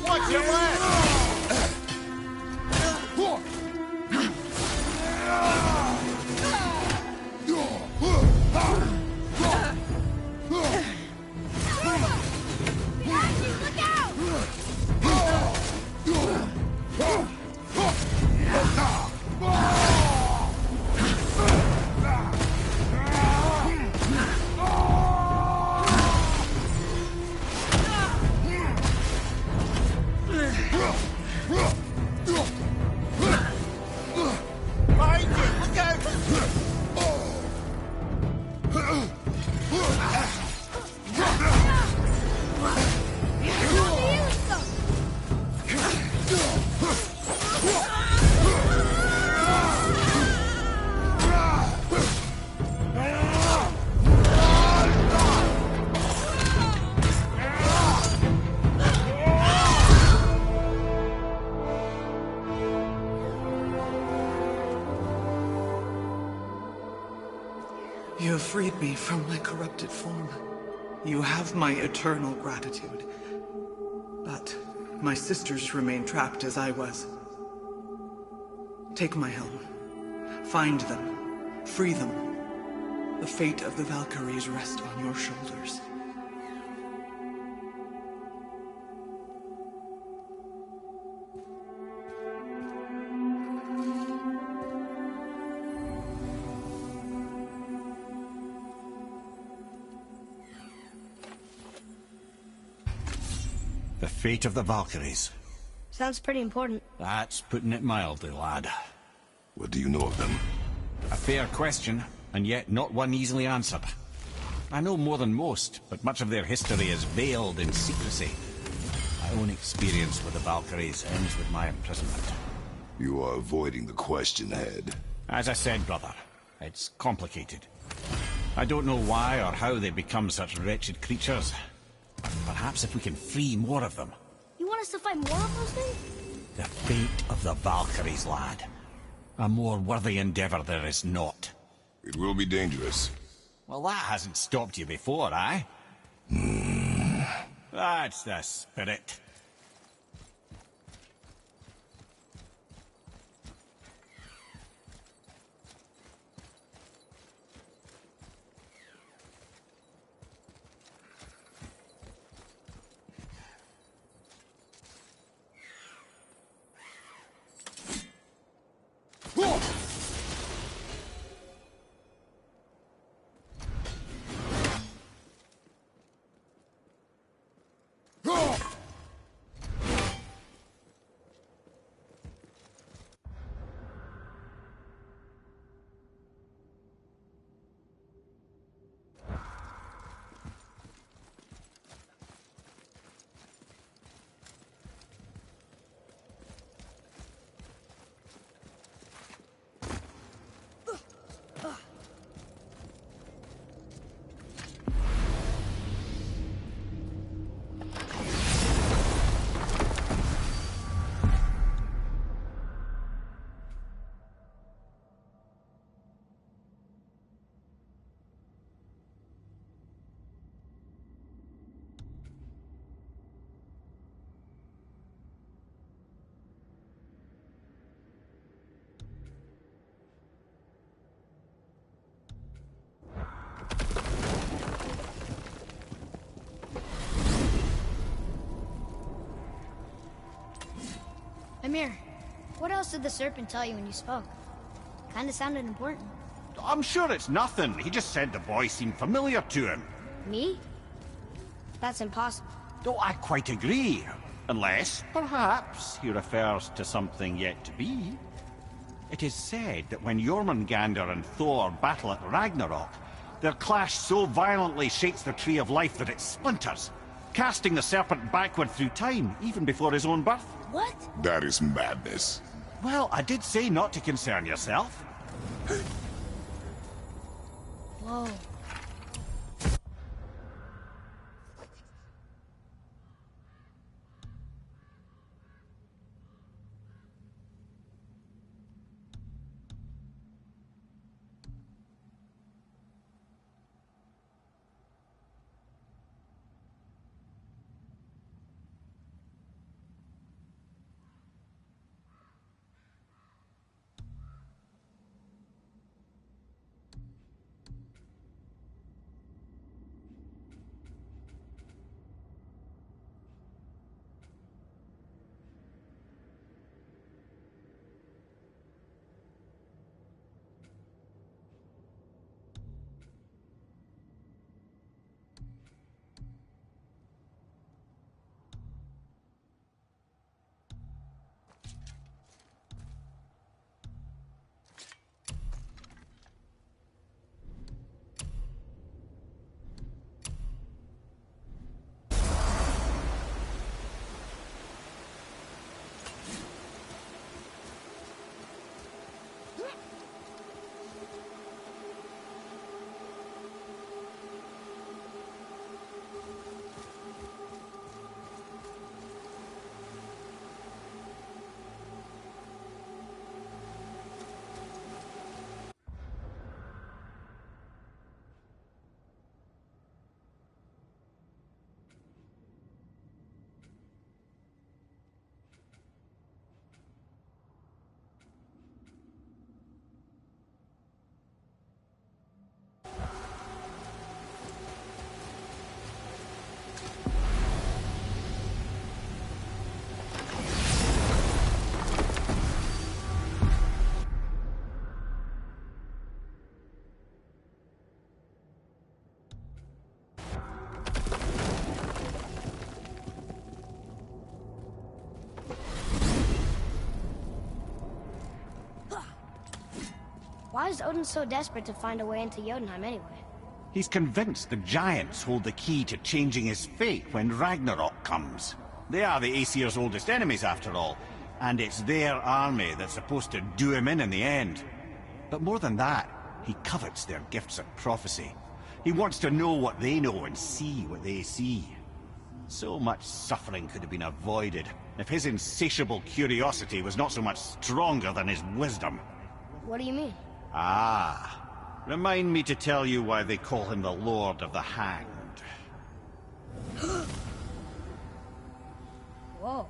On your left! Watch your left! You have freed me from my corrupted form. You have my eternal gratitude. But my sisters remain trapped as I was. Take my helm. Find them. Free them. The fate of the Valkyries rests on your shoulders. The fate of the Valkyries. Sounds pretty important. That's putting it mildly, lad. What do you know of them? A fair question, and yet not one easily answered. I know more than most, but much of their history is veiled in secrecy. My own experience with the Valkyries ends with my imprisonment. You are avoiding the question, Head. As I said, brother, it's complicated. I don't know why or how they become such wretched creatures. Perhaps if we can free more of them. You want us to fight more of those things? The fate of the Valkyries, lad. A more worthy endeavor there is not. It will be dangerous. Well, that hasn't stopped you before, eh? That's the spirit. Amir, what else did the serpent tell you when you spoke? Kinda sounded important. I'm sure it's nothing. He just said the boy seemed familiar to him. Me? That's impossible. Oh, I quite agree. Unless, perhaps, he refers to something yet to be. It is said that when Jormungandr and Thor battle at Ragnarok, their clash so violently shakes the Tree of Life that it splinters, casting the serpent backward through time, even before his own birth. What? That is madness. Well, I did say not to concern yourself. Whoa. Why is Odin so desperate to find a way into Jotunheim anyway? He's convinced the giants hold the key to changing his fate when Ragnarok comes. They are the Aesir's oldest enemies, after all, and it's their army that's supposed to do him in the end. But more than that, he covets their gifts of prophecy. He wants to know what they know and see what they see. So much suffering could have been avoided if his insatiable curiosity was not so much stronger than his wisdom. What do you mean? Ah, remind me to tell you why they call him the Lord of the Hanged. Whoa.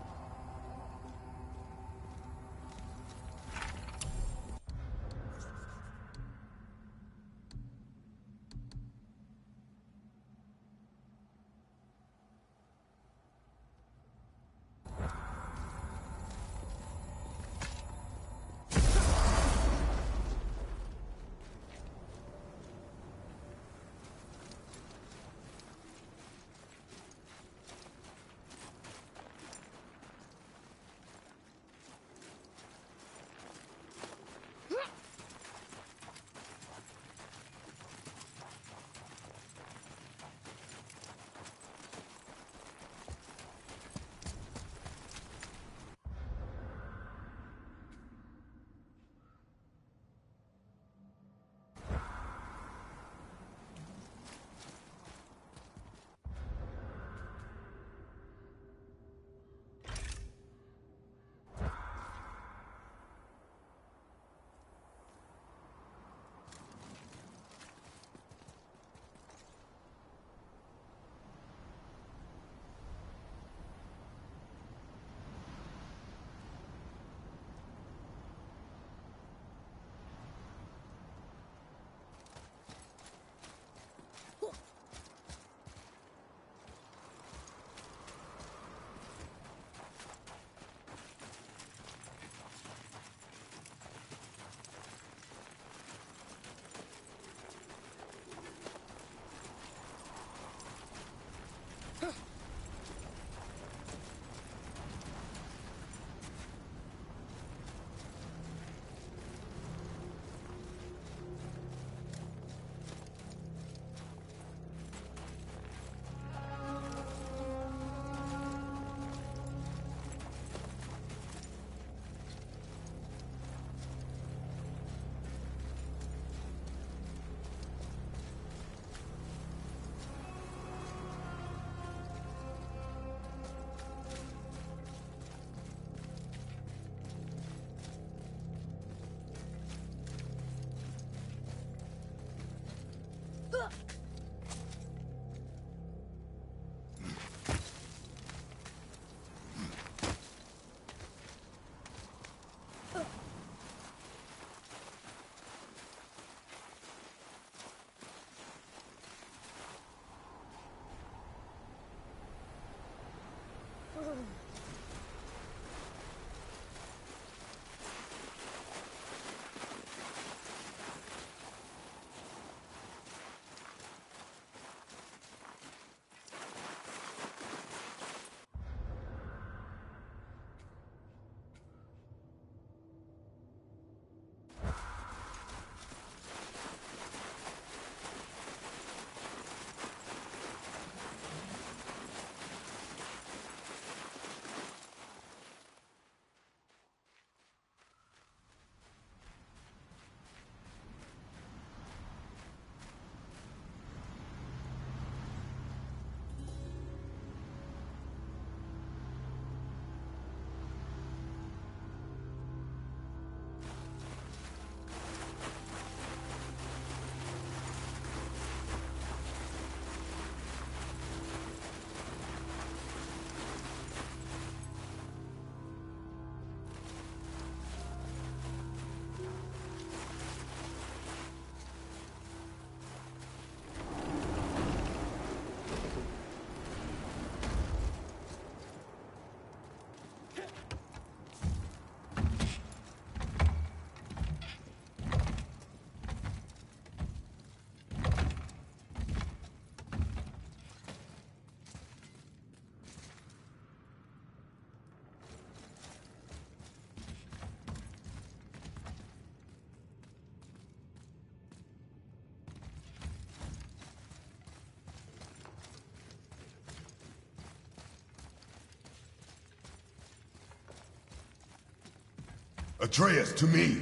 Atreus, to me!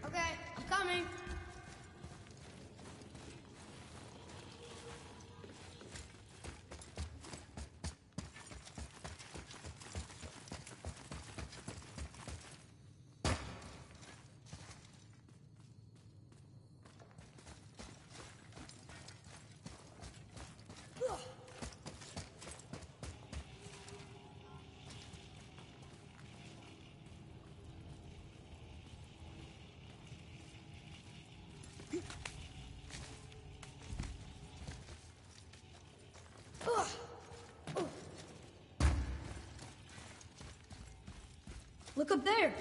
Okay, I'm coming. Look up there.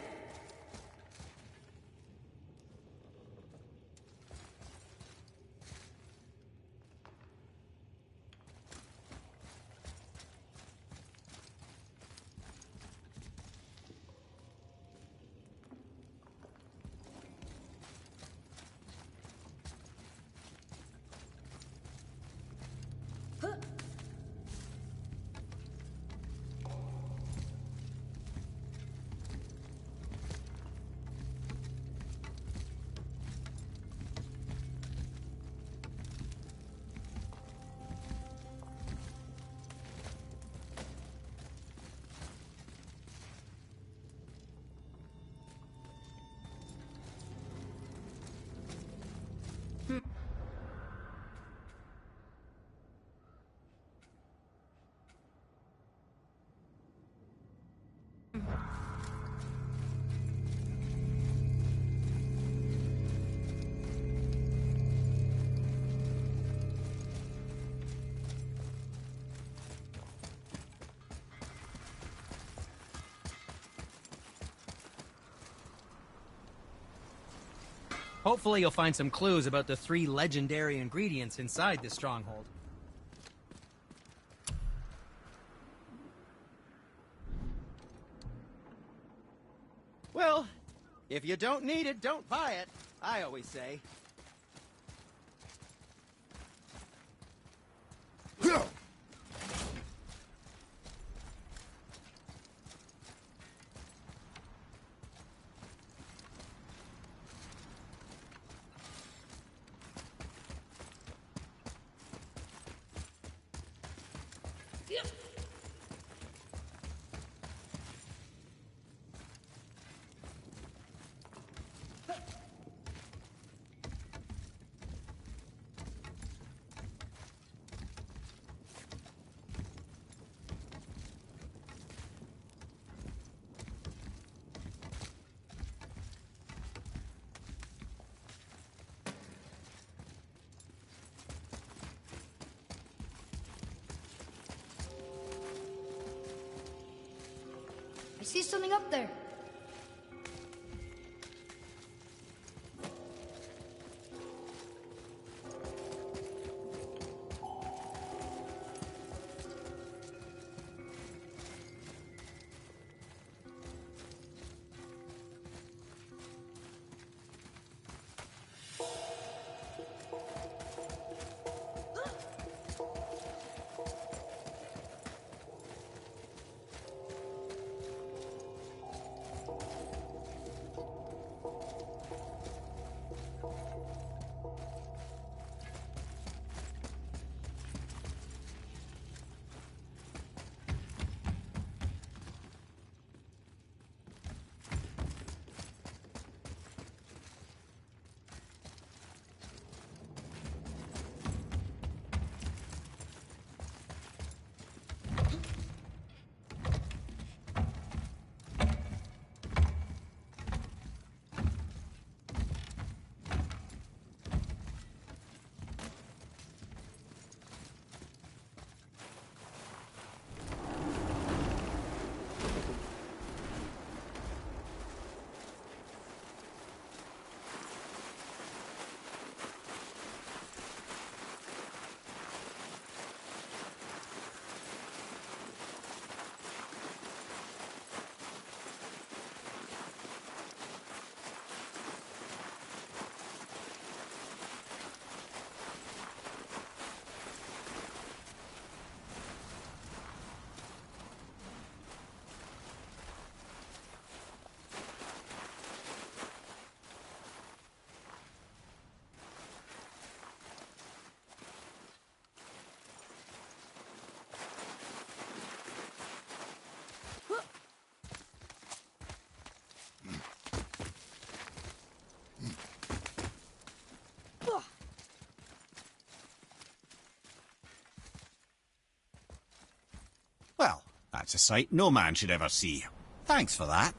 Hopefully you'll find some clues about the 3 legendary ingredients inside this stronghold. Well, if you don't need it, don't buy it, I always say. I see something up there. That's a sight no man should ever see. Thanks for that.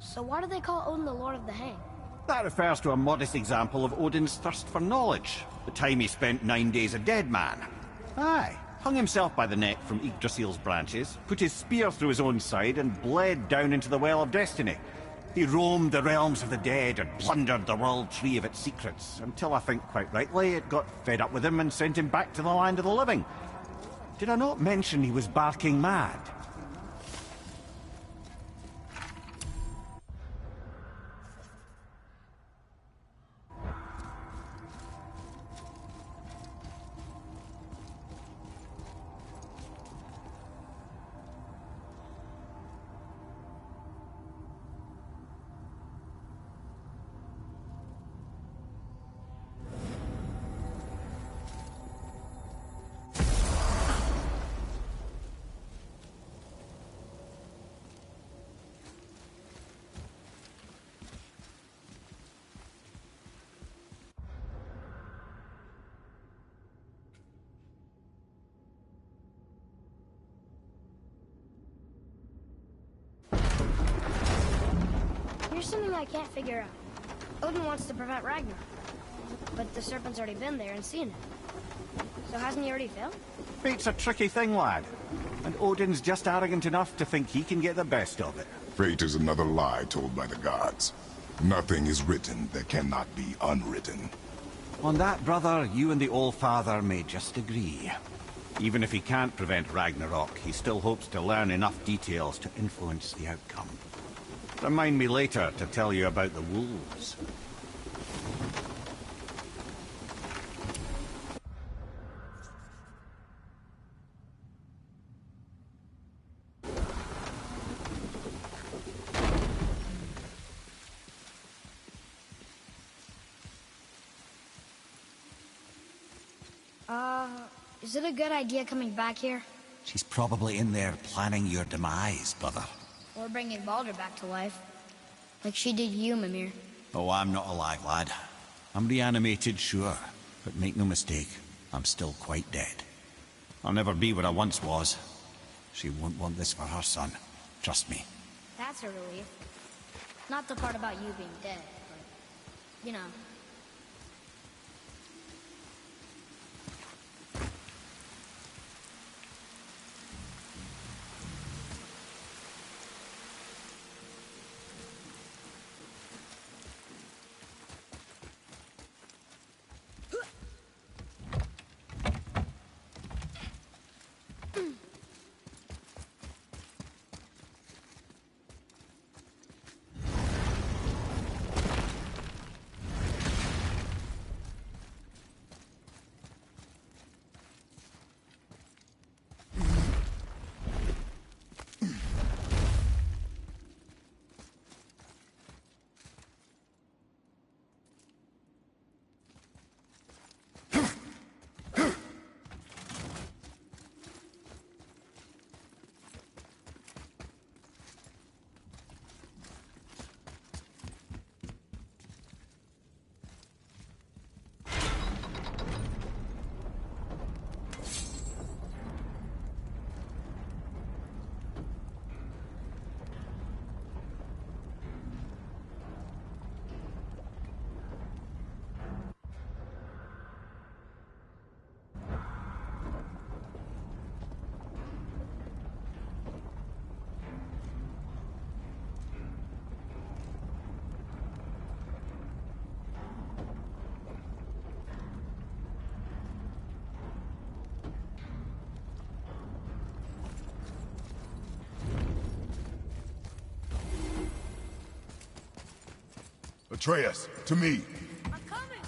So why do they call Odin the Lord of the Hang? That refers to a modest example of Odin's thirst for knowledge. The time he spent 9 days a dead man. Aye, hung himself by the neck from Yggdrasil's branches, put his spear through his own side and bled down into the Well of Destiny. He roamed the realms of the dead and plundered the world tree of its secrets, until I think quite rightly it got fed up with him and sent him back to the land of the living. Did I not mention he was barking mad? Here's something I can't figure out. Odin wants to prevent Ragnarok, but the serpent's already been there and seen it. So hasn't he already failed? Fate's a tricky thing, lad. And Odin's just arrogant enough to think he can get the best of it. Fate is another lie told by the gods. Nothing is written that cannot be unwritten. On that, brother, you and the All-Father may just agree. Even if he can't prevent Ragnarok, he still hopes to learn enough details to influence the outcome. Remind me later to tell you about the wolves. Is it a good idea coming back here? She's probably in there planning your demise, brother. Or bringing Baldur back to life. Like she did you, Mimir. Oh, I'm not alive, lad. I'm reanimated, sure. But make no mistake, I'm still quite dead. I'll never be what I once was. She won't want this for her son. Trust me. That's a relief. Not the part about you being dead, but, you know. Atreus, to me. I'm coming,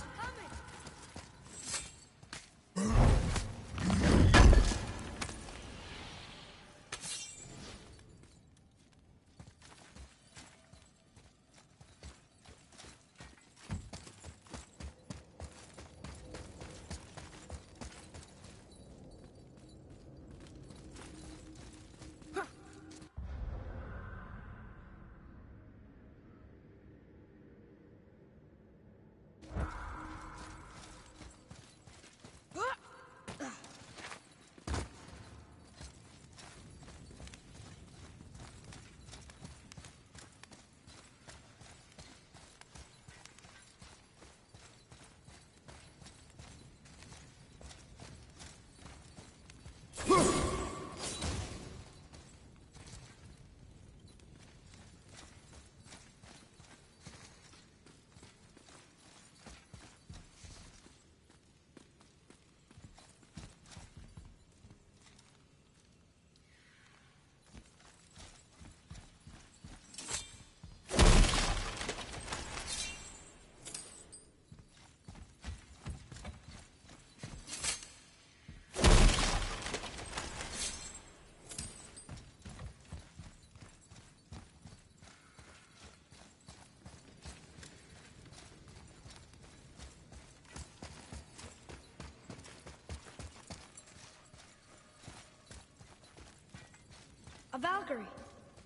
A Valkyrie.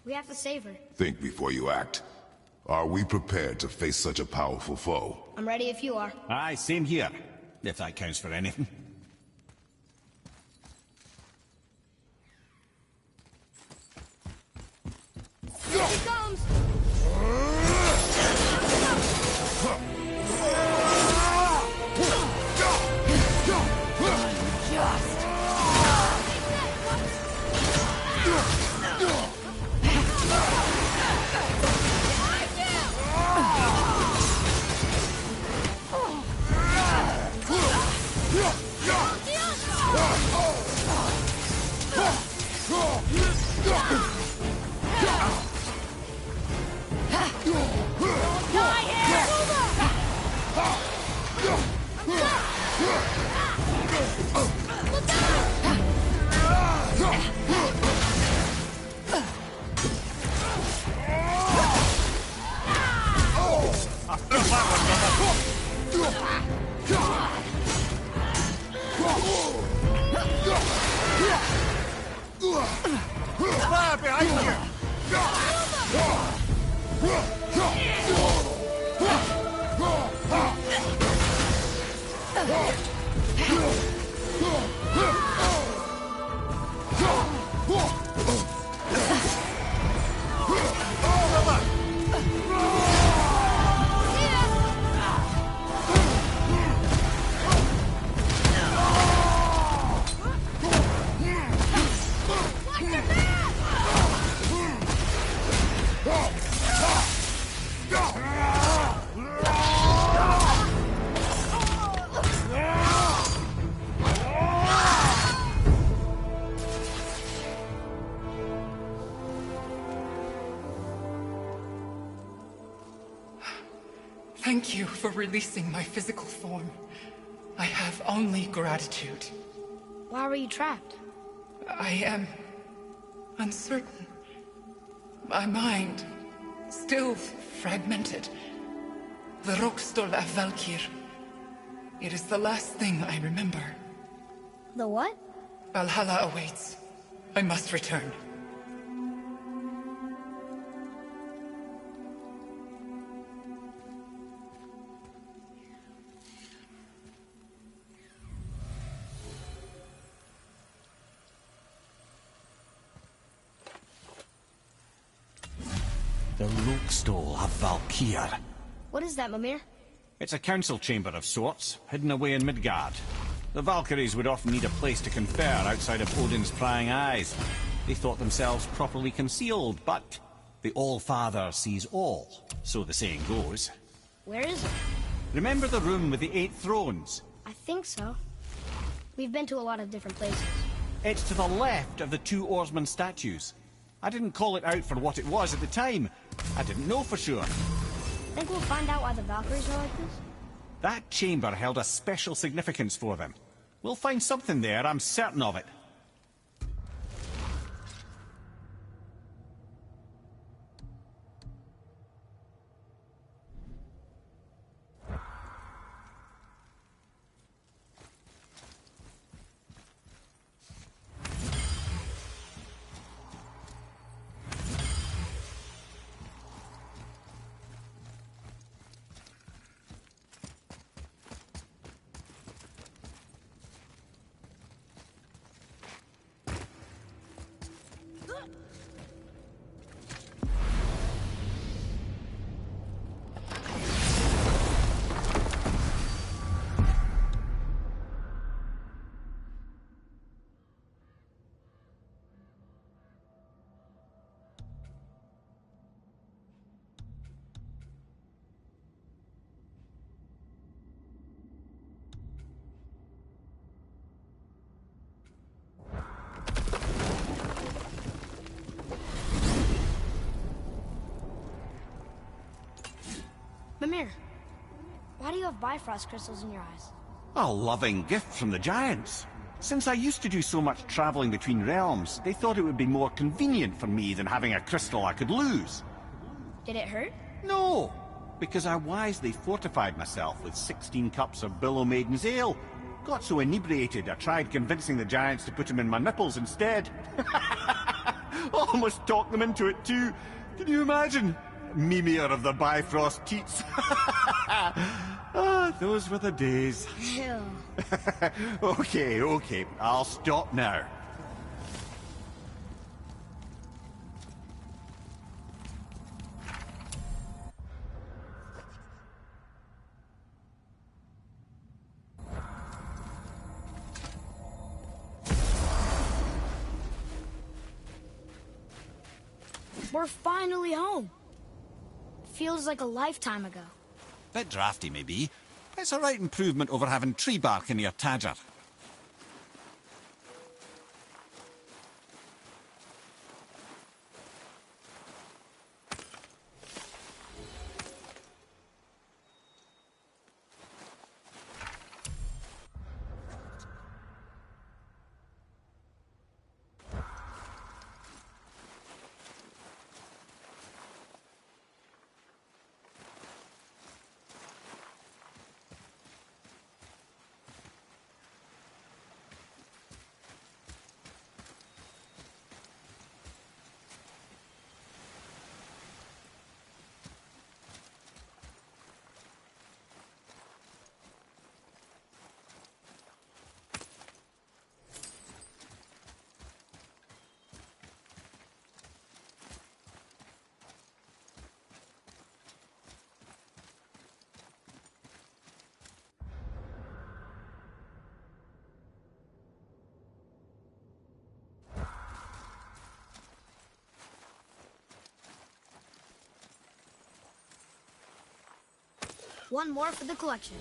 We have to save her. Think before you act. Are we prepared to face such a powerful foe? I'm ready if you are. Aye, same here. If that counts for anything. Here he comes! Thank you for releasing my physical form. I have only gratitude. Why were you trapped? I am uncertain. My mind still fragmented. The Rokstol af Valkyr. It is the last thing I remember. The what? Valhalla awaits. I must return. The Rokstol of Valkyr. What is that, Mimir? It's a council chamber of sorts, hidden away in Midgard. The Valkyries would often need a place to confer outside of Odin's prying eyes. They thought themselves properly concealed, but the All-Father sees all, so the saying goes. Where is it? Remember the room with the 8 thrones? I think so. We've been to a lot of different places. It's to the left of the 2 oarsman statues. I didn't call it out for what it was at the time. I didn't know for sure. Think we'll find out why the Valkyries are like this? That chamber held a special significance for them. We'll find something there, I'm certain of it. Mimir, why do you have Bifrost crystals in your eyes? A loving gift from the giants. Since I used to do so much traveling between realms, they thought it would be more convenient for me than having a crystal I could lose. Did it hurt? No, because I wisely fortified myself with 16 cups of Billow Maiden's Ale. Got so inebriated I tried convincing the giants to put them in my nipples instead. Almost talked them into it too. Can you imagine? Mimir of the Bifrost teats. Ah, those were the days. Ew. Okay, I'll stop now. We're finally home. Feels like a lifetime ago. Bit drafty, maybe. It's a right improvement over having tree bark in your tadger. One more for the collection.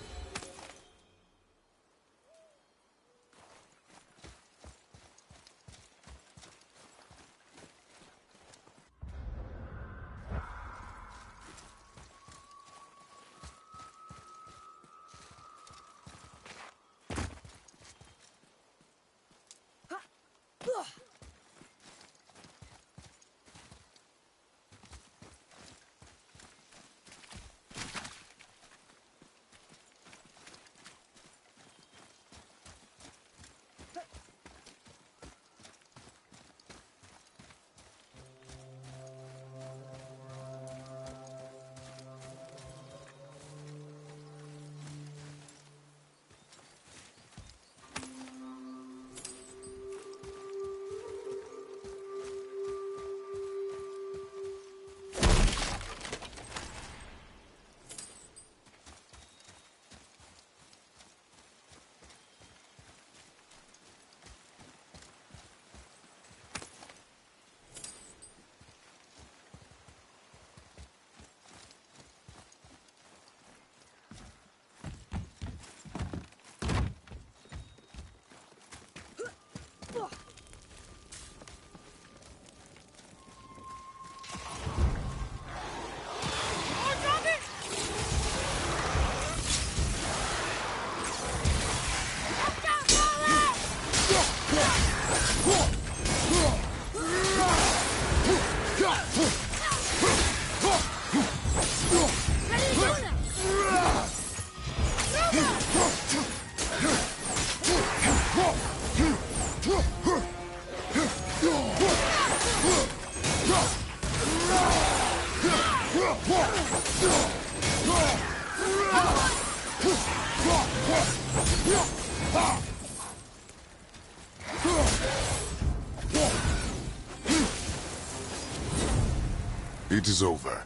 It is over.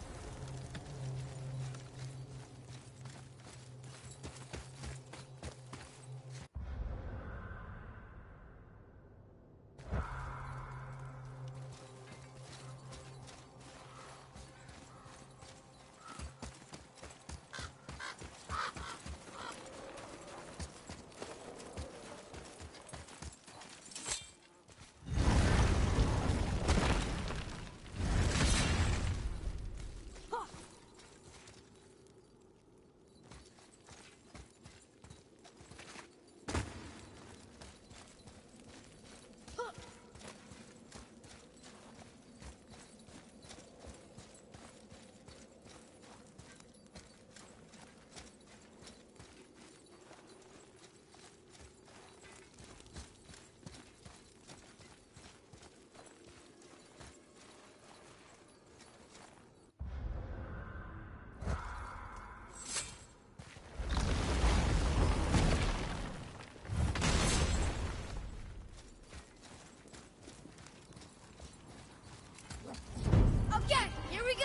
Okay, here we go.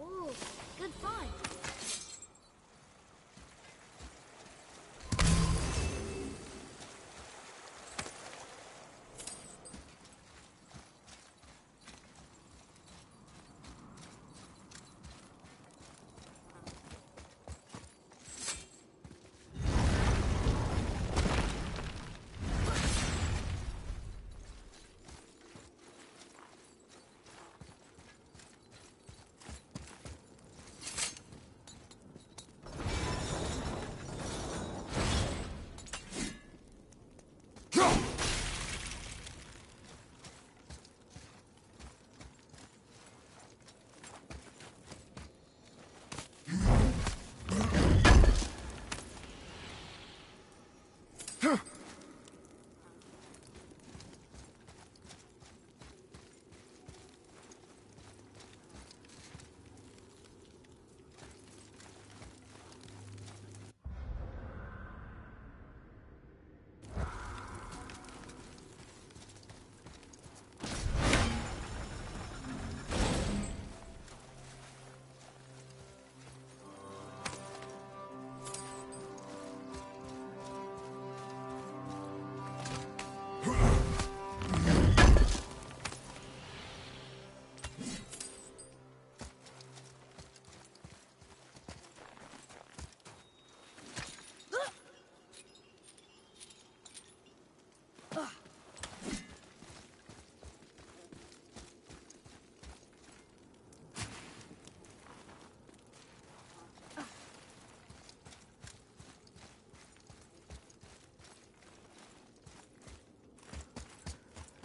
Ooh, good find.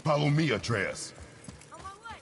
Follow me, Atreus. On my way.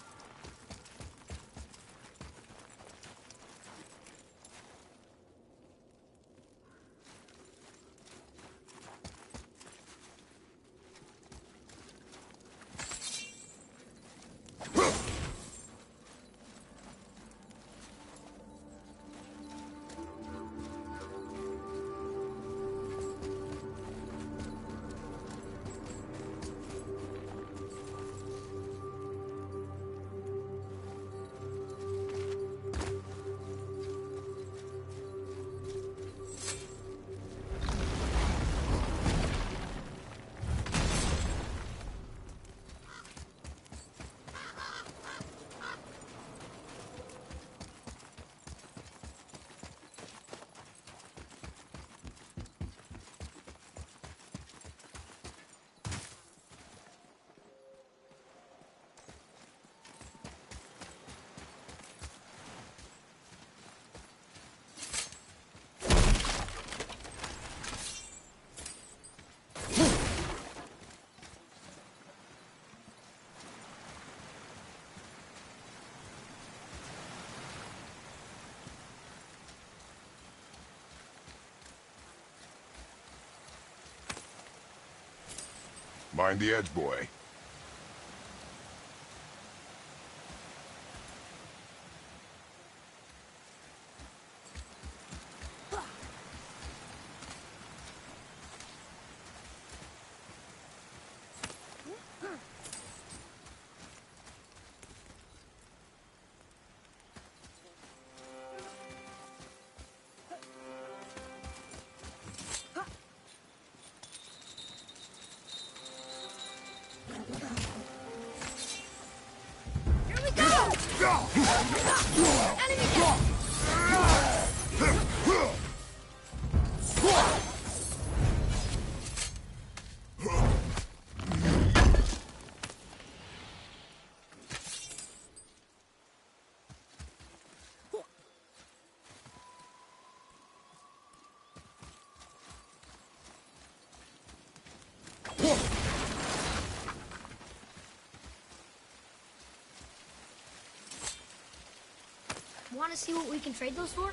Mind the edge, boy. Want to see what we can trade those for?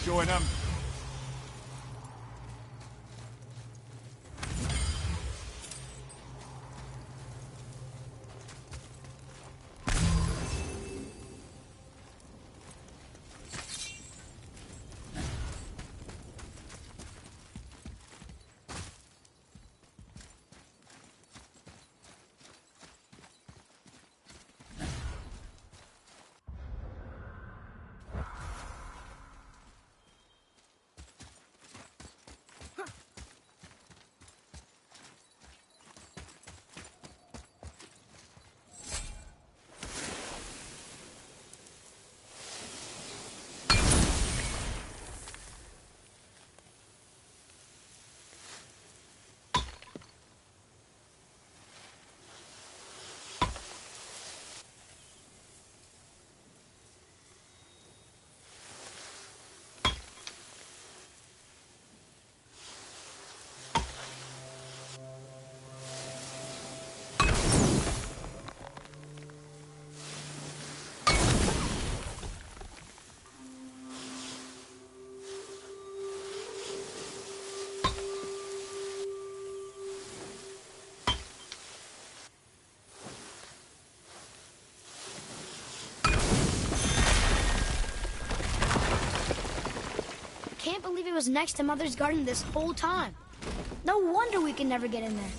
Join them. Can't believe it was next to Mother's garden this whole time. No wonder we can never get in there.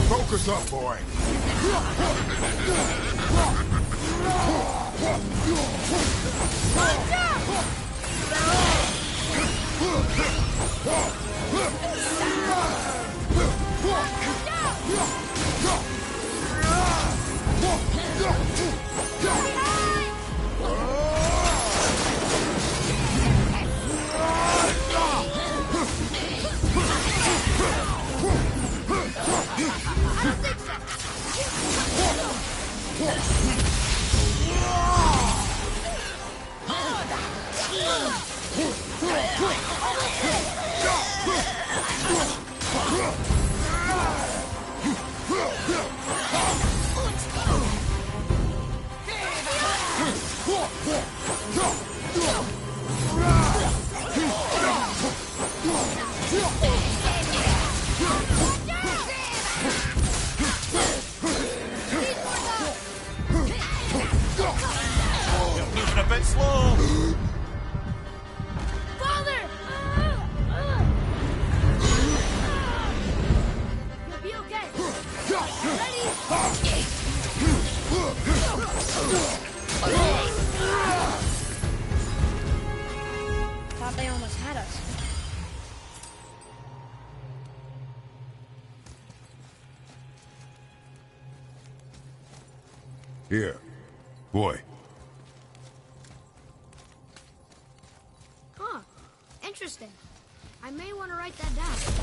Focus up, boy. Moving a bit slow. Father! You'll be okay. Ready? Thought they almost had us. Here. Boy. Huh. Interesting. I may want to write that down.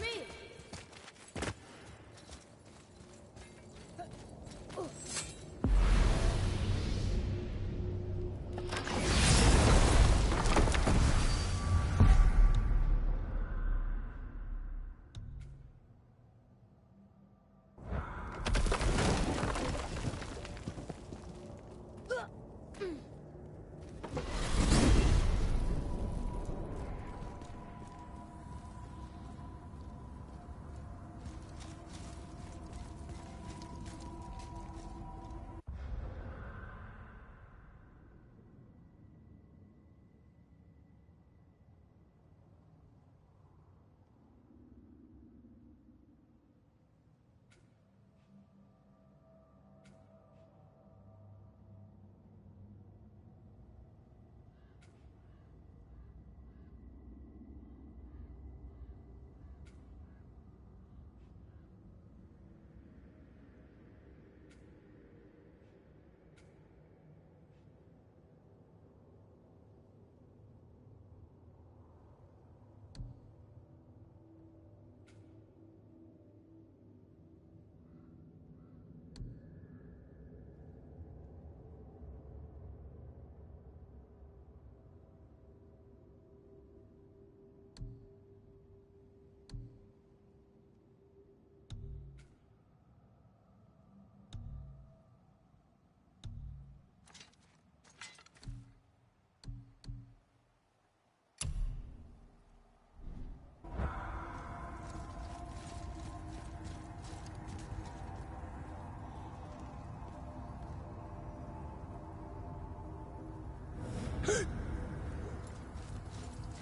me.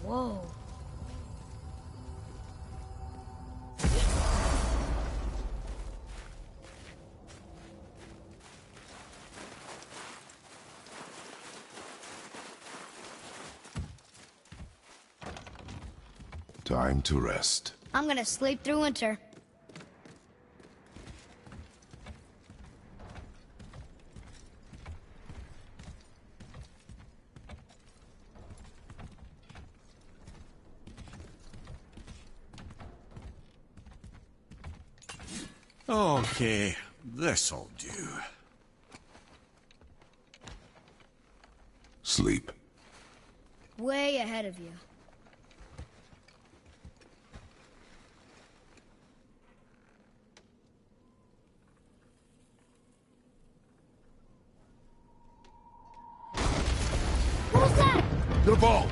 Whoa. Time to rest. I'm gonna sleep through winter. Okay, this'll do. Sleep. Way ahead of you. What was that? The ball!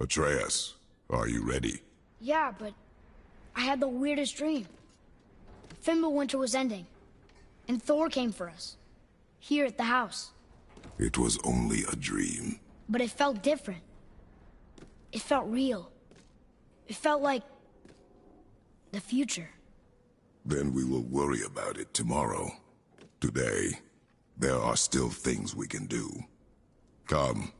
Atreus, are you ready? Yeah, but I had the weirdest dream. Fimbulwinter was ending, and Thor came for us. Here at the house. It was only a dream. But it felt different. It felt real. It felt like the future. Then we will worry about it tomorrow. Today, there are still things we can do. Come,